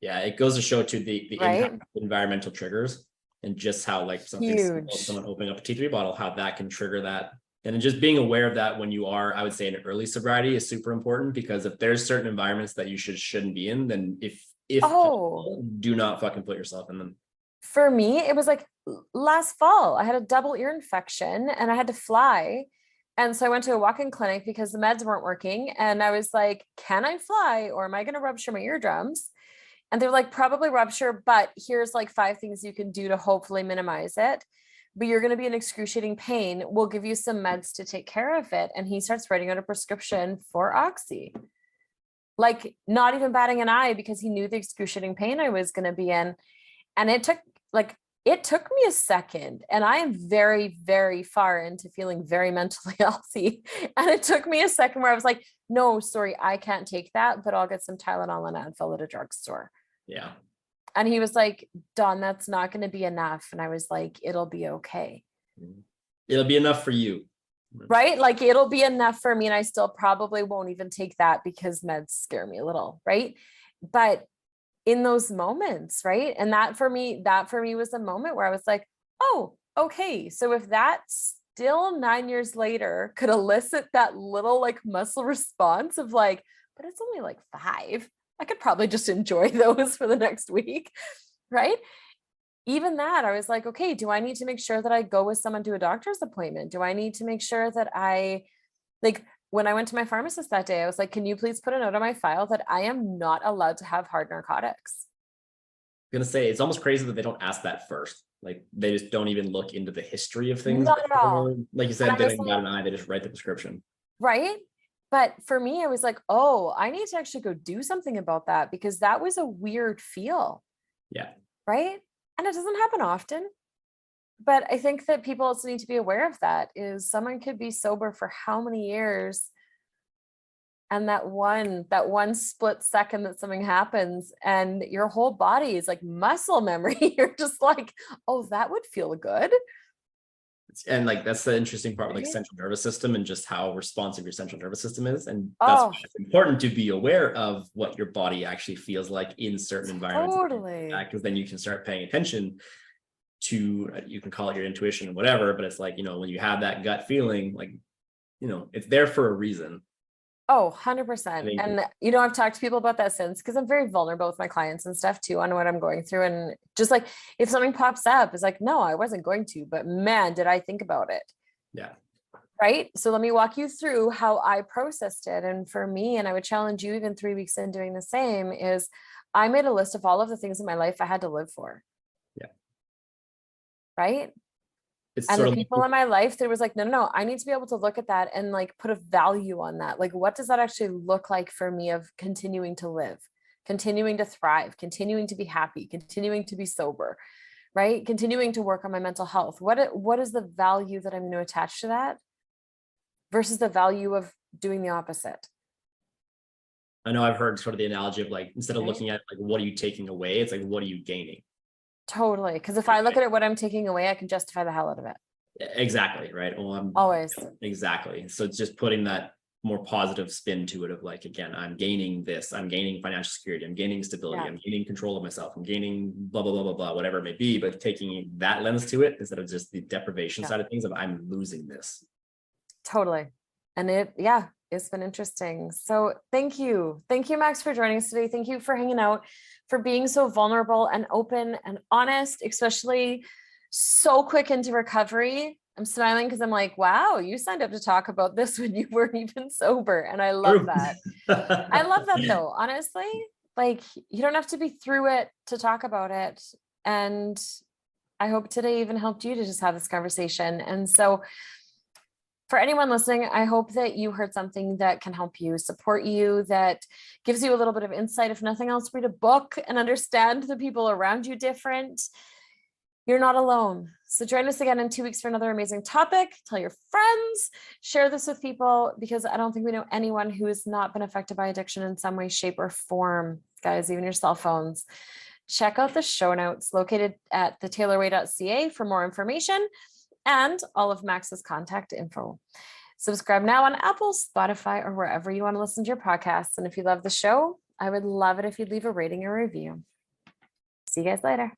Speaker 2: Yeah, it goes to show too the
Speaker 1: right?
Speaker 2: impact of environmental triggers and just how like someone opening up a T3 bottle, how that can trigger that. And then just being aware of that when you are, I would say, in early sobriety is super important, because if there's certain environments that you shouldn't be in, then if possible, do not fucking put yourself in them.
Speaker 1: For me, it was like last fall, I had a double ear infection and I had to fly. And so I went to a walk-in clinic because the meds weren't working. And I was like, can I fly or am I going to rupture my eardrums? And they're like, probably rupture, but here's like 5 things you can do to hopefully minimize it. But you're going to be in excruciating pain. We'll give you some meds to take care of it. And he starts writing out a prescription for Oxy. like not even batting an eye, because he knew the excruciating pain I was going to be in. And it took me a second, and I am very, very far into feeling very mentally healthy. And it took me a second where I was like, no, sorry, I can't take that, but I'll get some Tylenol and Advil at a drugstore.
Speaker 2: Yeah.
Speaker 1: And he was like, Dawn, that's not going to be enough. And I was like, it'll be okay.
Speaker 2: It'll be enough for you.
Speaker 1: Right? Like it'll be enough for me. And I still probably won't even take that because meds scare me a little. Right. But in those moments, right. And that for me was a moment where I was like, oh, okay. So if that still 9 years later could elicit that little like muscle response of like, but it's only like 5, I could probably just enjoy those for the next week. Right. Even that, I was like, okay, do I need to make sure that I go with someone to a doctor's appointment? Do I need to make sure that like when I went to my pharmacist that day, I was like, can you please put a note on my file that I am not allowed to have hard narcotics?
Speaker 2: I'm gonna say it's almost crazy that they don't ask that first. Like they just don't even look into the history of things.
Speaker 1: Not at all.
Speaker 2: Like you said, they don't bat an eye, they just write the prescription.
Speaker 1: Right. But for me, I was like, oh, I need to actually go do something about that, because that was a weird feel.
Speaker 2: Yeah.
Speaker 1: Right. And it doesn't happen often. But I think that people also need to be aware of that, is someone could be sober for how many years, and that one split second that something happens and your whole body is like muscle memory. You're just like, oh, that would feel good.
Speaker 2: And like that's the interesting part with like central nervous system and just how responsive your central nervous system is. And that's why it's important to be aware of what your body actually feels like in certain environments.
Speaker 1: Totally.
Speaker 2: Because then you can start paying attention to, you can call it your intuition or whatever, but it's like, when you have that gut feeling, like, it's there for a reason.
Speaker 1: Oh, 100%. And, I've talked to people about that since, because I'm very vulnerable with my clients and stuff too, on what I'm going through. And just like, if something pops up, it's like, no, I wasn't going to, but man, did I think about it.
Speaker 2: Yeah.
Speaker 1: Right. So let me walk you through how I processed it. And for me, and I would challenge you even 3 weeks in doing the same, is I made a list of all of the things in my life I had to live for.
Speaker 2: Yeah.
Speaker 1: Right. And the people in my life, there was like, no, I need to be able to look at that and like put a value on that. Like, what does that actually look like for me of continuing to live, continuing to thrive, continuing to be happy, continuing to be sober, right? Continuing to work on my mental health. What is the value that I'm going to attach to that versus the value of doing the opposite?
Speaker 2: I know I've heard sort of the analogy of like, instead of looking at like, what are you taking away? It's like, what are you gaining?
Speaker 1: Totally. Because if I look at what I'm taking away, I can justify the hell out of it.
Speaker 2: Exactly. Right. Well, I'm
Speaker 1: always.
Speaker 2: Exactly. So it's just putting that more positive spin to it of like, again, I'm gaining this, I'm gaining financial security, I'm gaining stability, I'm gaining control of myself, I'm gaining blah, blah, blah, blah, blah, whatever it may be, but taking that lens to it instead of just the deprivation side of things of I'm losing this.
Speaker 1: Totally. And it's been interesting. So thank you. Thank you, Max, for joining us today. Thank you for hanging out, for being so vulnerable and open and honest, especially so quick into recovery. I'm smiling because I'm like, wow, you signed up to talk about this when you weren't even sober. And I love that. I love that though, honestly. Like, you don't have to be through it to talk about it. And I hope today even helped you to just have this conversation. And so for anyone listening, I hope that you heard something that can help you, support you, that gives you a little bit of insight. If nothing else, read a book and understand the people around you different. You're not alone. So join us again in 2 weeks for another amazing topic. Tell your friends, share this with people, because I don't think we know anyone who has not been affected by addiction in some way, shape, or form. Guys, even your cell phones. Check out the show notes located at thetaylorway.ca for more information and all of Max's contact info. Subscribe now on Apple, Spotify, or wherever you want to listen to your podcasts. And if you love the show, I would love it if you'd leave a rating or review. See you guys later.